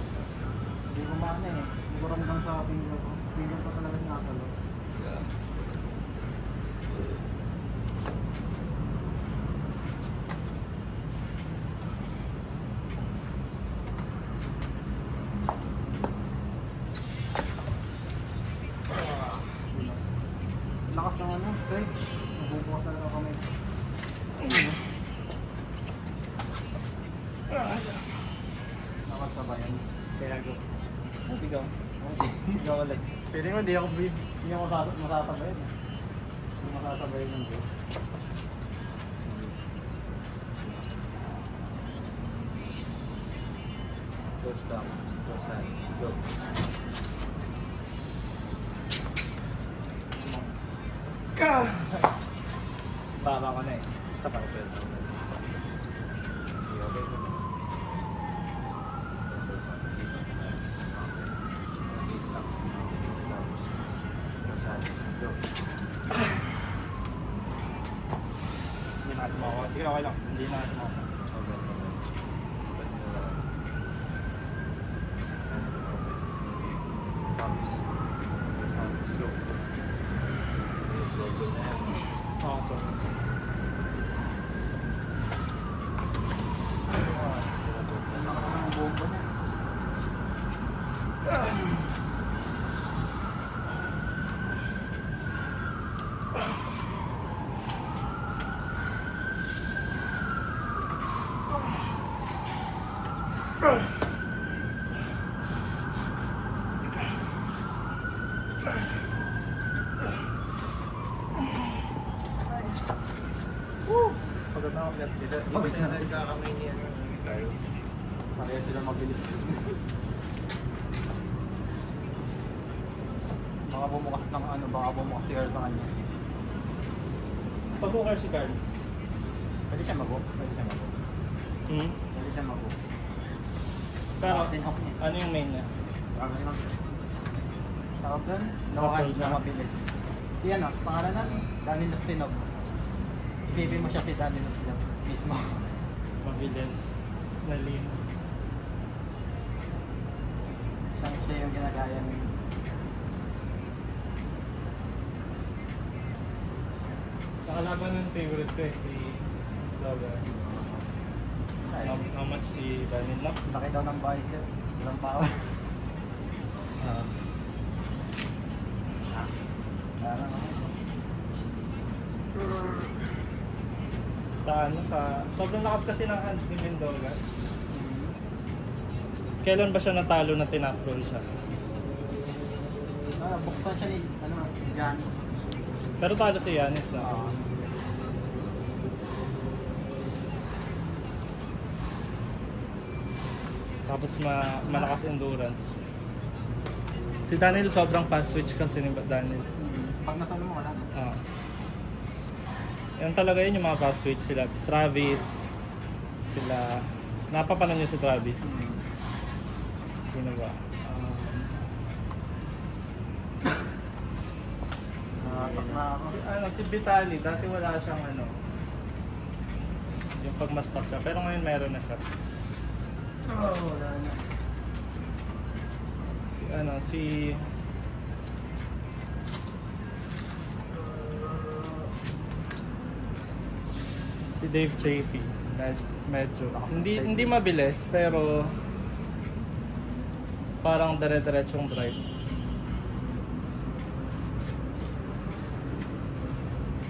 Speaker 3: Hindi ko maano eh. Hindi ko ramdam sa finger ko. Finger ko talaga sinasalo. lakas ng ano, surge. Nabubukas na lang kami. Nakasabayan.
Speaker 2: Kaya go. Ikaw. Ikaw ulit.
Speaker 3: Pwede mo, hindi ako masasabayan. Hindi masasabayan ng go.
Speaker 1: Close down. Close hand. Go.
Speaker 2: Nice. Baba ko na eh. Sa carpet.
Speaker 1: Okay.
Speaker 2: Hindi natin makuha. Sige, okay lang. Hindi natin makuha. Oo, so.
Speaker 3: Ang bomba niya.
Speaker 2: Pagod na ako ulit.
Speaker 1: Dito na nagkakamay ni ano. Tayo.
Speaker 3: Pareha sila mabilis. Baka bumukas ng ano, baka bumukas si Carl sa kanya.
Speaker 2: Pag-hooker si Carl.
Speaker 3: Pwede siya mag-go. Pwede siya mag-go.
Speaker 2: Hmm?
Speaker 3: Pwede siya mag-go.
Speaker 2: Pero,
Speaker 3: Din ako niya.
Speaker 2: ano yung main niya?
Speaker 3: Ano yun? Tawag doon? No
Speaker 2: Control
Speaker 3: hand
Speaker 2: siya.
Speaker 3: na mabilis. Si ano, pangalan natin, Danny Lustinog. Isipin mo siya si Danny Lustinog mismo.
Speaker 2: Mabilis. Nalino.
Speaker 3: Siya yung ginagaya ng
Speaker 2: Nakalaban ng favorite ko eh, si Logan. How much si Daniel Lock?
Speaker 3: laki daw ng bicep. Walang power.
Speaker 2: Sa ano, sobrang lakas kasi ng hands ni Mendoza. Kailan ba siya natalo na tinap-roll siya?
Speaker 3: Buksan siya ni Giannis.
Speaker 2: Pero talo si Giannis na. Tapos malakas endurance. Si Daniel sobrang fast switch kasi ni Daniel.
Speaker 3: Pag nasa mo, wala na.
Speaker 2: Ah. Yan talaga yun yung mga fast switch sila. Travis, sila... Napapanood niyo si Travis? Sino ba?
Speaker 3: Pag na ako.
Speaker 2: Si Vitali, dati wala siyang ano. Yung pag-mastock siya. Pero ngayon meron na siya.
Speaker 3: Wala na.
Speaker 2: Si Dave Chaffee. Medyo. Hindi mabilis, pero parang dire-diretsong drive.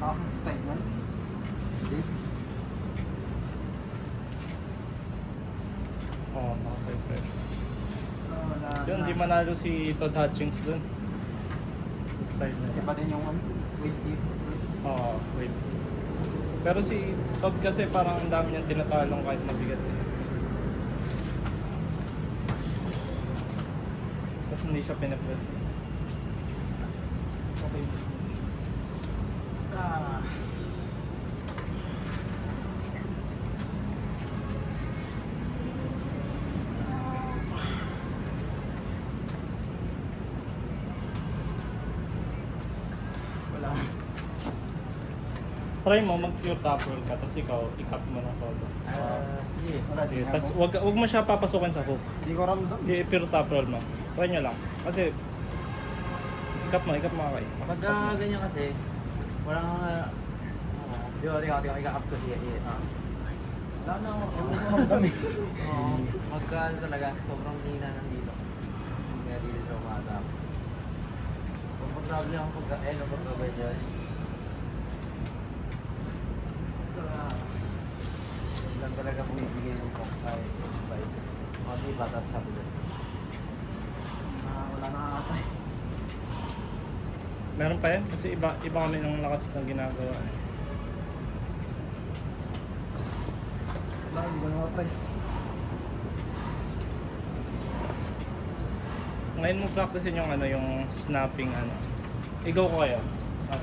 Speaker 3: Ako sa segment.
Speaker 2: Oo, nakaside drive.
Speaker 3: Wala
Speaker 2: Yun,
Speaker 3: na.
Speaker 2: di manalo si Todd Hutchings dun. Style na.
Speaker 3: Iba din yung ano, weight lift.
Speaker 2: Oo, wait. Pero si Todd kasi parang ang dami niyang tinatalong kahit mabigat eh. Tapos hindi siya pinapress. Okay.
Speaker 3: Wala.
Speaker 2: Try mo mag-pure top roll ka, tapos ikaw, i-cut mo ng todo.
Speaker 3: Wala
Speaker 2: Sige,
Speaker 3: din
Speaker 2: tapos
Speaker 3: ako.
Speaker 2: wag mo siya papasukin sa hook.
Speaker 3: Hindi ko ramdam.
Speaker 2: I-pure top roll mo. Try nyo lang. Kasi, i-cut mo kakay.
Speaker 1: Pagka ganyan kasi, walang di ba, ika-up to siya.
Speaker 3: Wala na ako. Wala na ramdam eh.
Speaker 1: Oo, magka talaga, sobrang hina nandito. Kaya dito sa umatap. Komportable ako pagka, pagka ganyan.
Speaker 3: bumibigay ng cock tayo sa bicep.
Speaker 1: O, di ba? Tapos sabi ko.
Speaker 3: Wala na ata eh.
Speaker 2: Meron pa yan? Kasi iba kami ng lakas ng ginagawa. Eh.
Speaker 3: Wala, hindi ko na ma-press.
Speaker 2: Ngayon mo practicein yung ano, yung snapping ano. Ikaw ko kaya? Ah.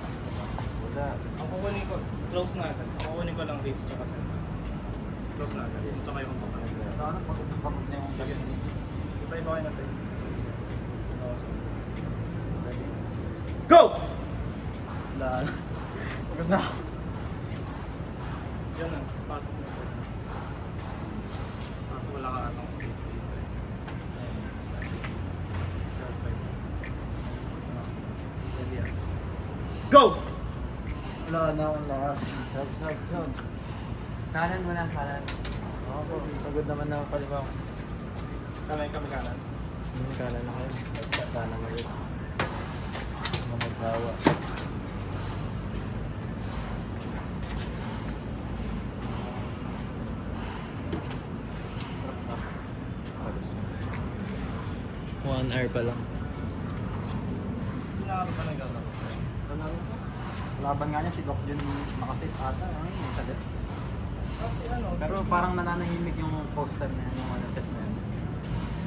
Speaker 1: Wala.
Speaker 2: Ako kukunin ko, close na agad. Ako kukunin ko lang race tsaka center. Close na agad. Saka yung umpakan.
Speaker 3: Sana pagod na yung lagyan.
Speaker 2: Iba-iba kayo natin.
Speaker 3: Go! Wala. Pagod na.
Speaker 2: Yan na, pasok mo. Kaso wala ka atang space dito eh.
Speaker 3: Go! Wala na akong lakas.
Speaker 1: Sub. Kanan mo na, kanan. Oo po, pagod naman na ako kaliwa ko.
Speaker 2: Kamay kami kanan.
Speaker 1: Kanan na kayo. Kanan na ulit. Magkawa. One hour pa lang.
Speaker 2: Sinakaro pa naglalaro.
Speaker 3: Laban nga niya si Doc Jun nakasit ata. Ay, may salit.
Speaker 2: Kasi ano,
Speaker 3: Pero parang nananahimik yung poster na yan, yung ano set na yan.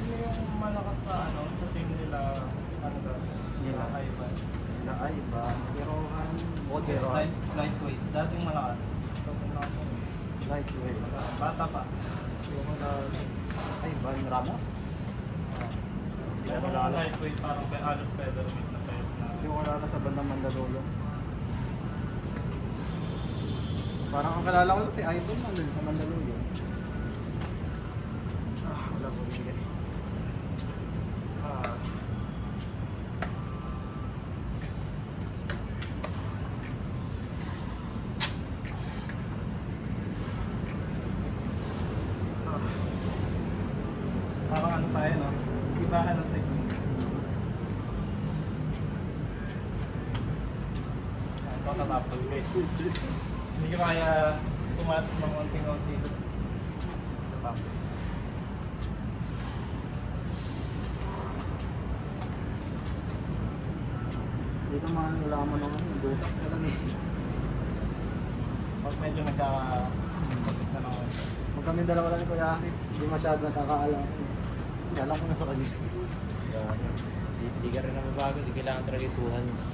Speaker 2: yun yung malakas sa ano, sa team nila, ano ba, nila Ivan.
Speaker 3: Sila ay ba? Zerohan. O, zerohan.
Speaker 2: Lightweight, dating malakas. Tapos ang lakas mo.
Speaker 3: Lightweight.
Speaker 2: Bata pa.
Speaker 3: Yung ay, Van Ramos?
Speaker 2: Pero
Speaker 3: wala na.
Speaker 2: lightweight parang kay Alex featherweight na pwede na.
Speaker 3: Hindi ko wala na sa bandang Mandalolo. Parang ang kalala ko si Idol nandun sa Mandalolo. Wala ko bigay.
Speaker 2: Parang ano tayo, no? Ibahan ng technique. Ito katapos kay hindi ka kaya pumasok ng konting-konti dito. Katapos.
Speaker 3: Dito mga nalaman ng ano, butas talaga eh.
Speaker 2: Pag medyo nagkakapagit na naman.
Speaker 3: Kung kami dalawa lang ni Kuya Aki, hindi masyado nakakaalam. Hindi alam ko na sa kanya.
Speaker 1: Hindi ka rin na mabago, hindi kailangan talaga 2 hands.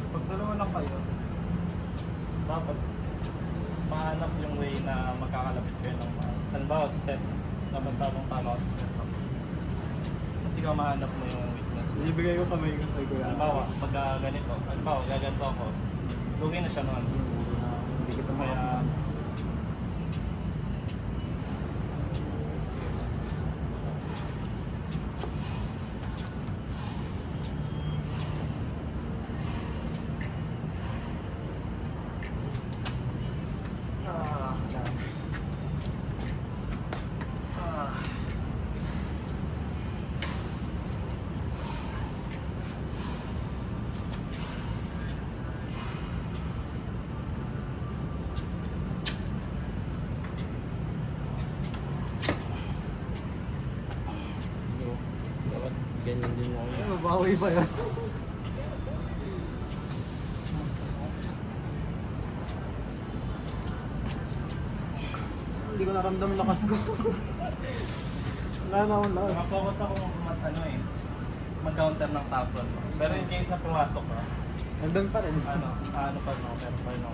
Speaker 2: Pag dalawa lang kayo, dapat mahanap yung way na magkakalapit kayo ng halimbawa sa set, dapat tamang tama ka sa set. Kasi ikaw mahanap mo yung weakness.
Speaker 3: Ibigay ko kamay ko kay Kuya Aki.
Speaker 2: Halimbawa, pagka ganito, halimbawa, gaganto ako, lugi na siya noon.
Speaker 3: Hindi kita
Speaker 2: Kaya,
Speaker 3: makapag.
Speaker 1: Dapat ganyan din mo
Speaker 3: Ay, mabawi ba yun? Hindi ko naramdaman lakas ko. Wala na akong lakas.
Speaker 2: Nakapokus ako ano eh, mag-counter ng top roll. Pero in case na pumasok ka,
Speaker 3: Nandun pa rin.
Speaker 2: ano pa no, pero pa no.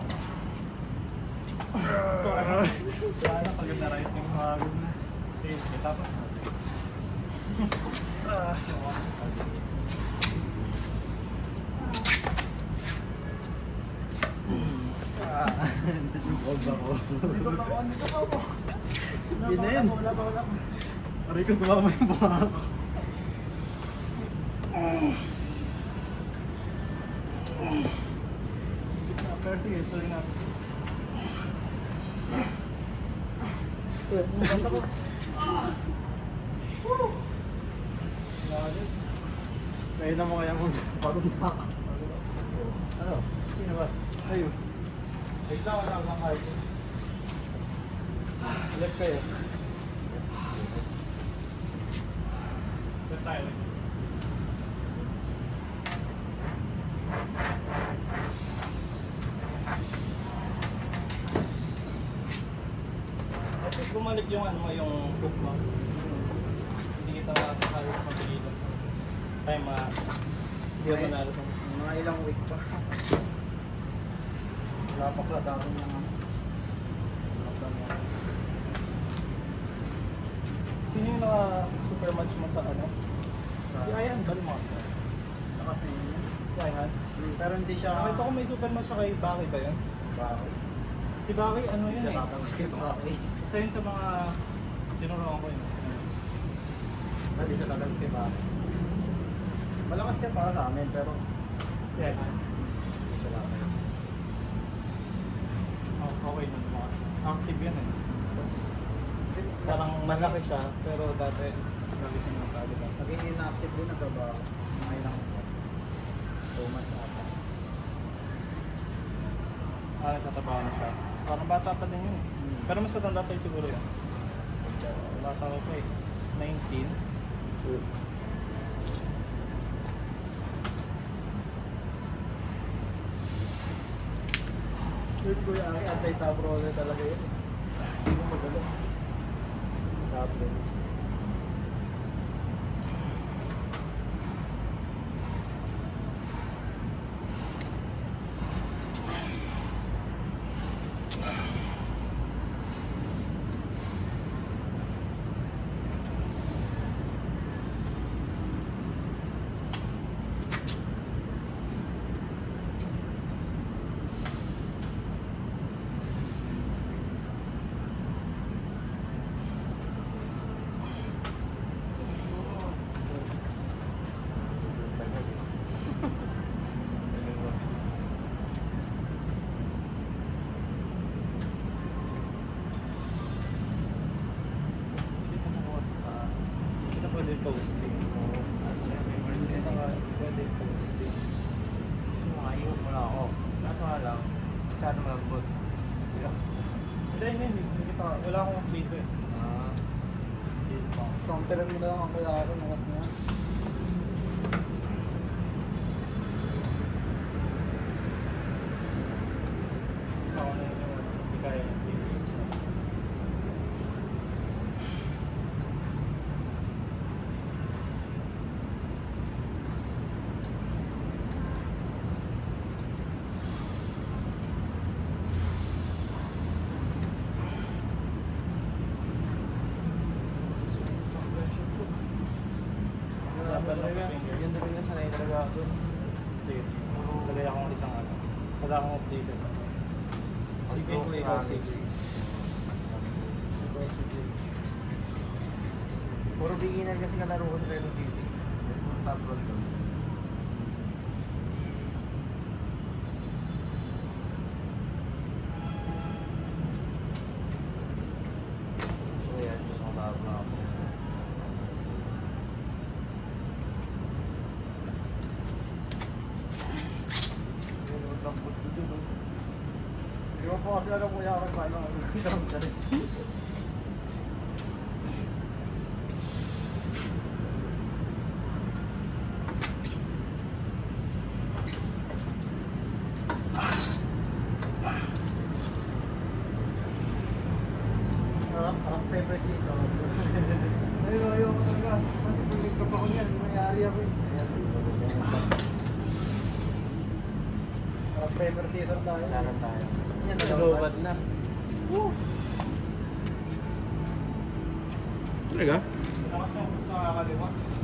Speaker 2: Wala na pagod na rising hagod na. Sige, tapos.
Speaker 3: Huwag ako.
Speaker 2: Dito ako.
Speaker 3: Yun na yun.
Speaker 2: Wala pa.
Speaker 3: Aray ko tumama yung buha ko.
Speaker 2: Pero sige, tuloy natin.
Speaker 3: Kaya na mo kaya kung pagod na ako. Ano?
Speaker 1: Sino ba?
Speaker 3: Ayun. Wait lang, wala akong kahit. Left kayo.
Speaker 2: Left tayo. At bumalik yung ano mo, yung hook mo. Hindi kita halos mapigilan. Tayo hindi ako manalo sa
Speaker 3: Mga ilang week pa. Wala pa sa dami ng ano.
Speaker 2: Sino yung naka-super match mo sa ano?
Speaker 3: Sa-
Speaker 2: Si Ayan, bali mo.
Speaker 3: Kasi yun.
Speaker 2: Si Ayan.
Speaker 3: Pero hindi siya...
Speaker 2: Nakita ko may super match siya kay Baki ba yun?
Speaker 3: Bakit?
Speaker 2: Si Baki, ano yun eh?
Speaker 3: Nakatapos kay Bakit.
Speaker 2: Isa yun sa mga tinuruan ko yun.
Speaker 3: Hindi siya talagang kay Bakit. Malakas siya para sa amin, pero
Speaker 2: Si Ayan.
Speaker 3: hindi siya lakas.
Speaker 2: Oh, okay nun mga. Active yun eh. Tapos, parang malaki siya, pero dati lagi siya nakakali lang.
Speaker 3: Naging inactive din, nagbabago. Mga ilang 2 months ata.
Speaker 2: Nagtatrabaho na siya. Parang bata pa din yun eh. Pero mas matanda sa'yo siguro yun. Bata ko pa eh. 19.
Speaker 3: Yun ko yung anti-top roller talaga yun. Hindi mo magalo. Top din.
Speaker 2: Hindi ko makuha sa taas. Hindi na pwede posting. Hindi na pwede posting.
Speaker 1: Ayun mo lang ako. Kaso nga lang, masyado malambot.
Speaker 2: Hindi kita. Wala akong update eh.
Speaker 1: Ah,
Speaker 2: Hindi pa.
Speaker 3: Counteran mo na lang ang kaya ako ng niya.
Speaker 2: Ako na yun yung hindi kaya ng business mo. Dapat lang sa fingers.
Speaker 1: yun rin yung sanay talaga ako.
Speaker 2: Sige, sige. Lagay akong isang ano. Wala akong updated. Sige, ko ikaw, sige.
Speaker 1: Puro beginner kasi kalaro ko sa Quezon City. Yung top road doon. So yan, yung mga bago ako. Yun, yung lambot ko dun, oh.
Speaker 3: Di ba po kasi alam mo yung aking paano. Rock, paper, scissors. Ayun, ayoko talaga. Kasi kung nagkap ako niyan, mayari ako eh. Rock, paper, scissors tayo.
Speaker 1: Laran tayo.
Speaker 3: Yan,
Speaker 1: Nagubad na.
Speaker 3: Talaga?
Speaker 2: Lakas ng sa kakaliwa.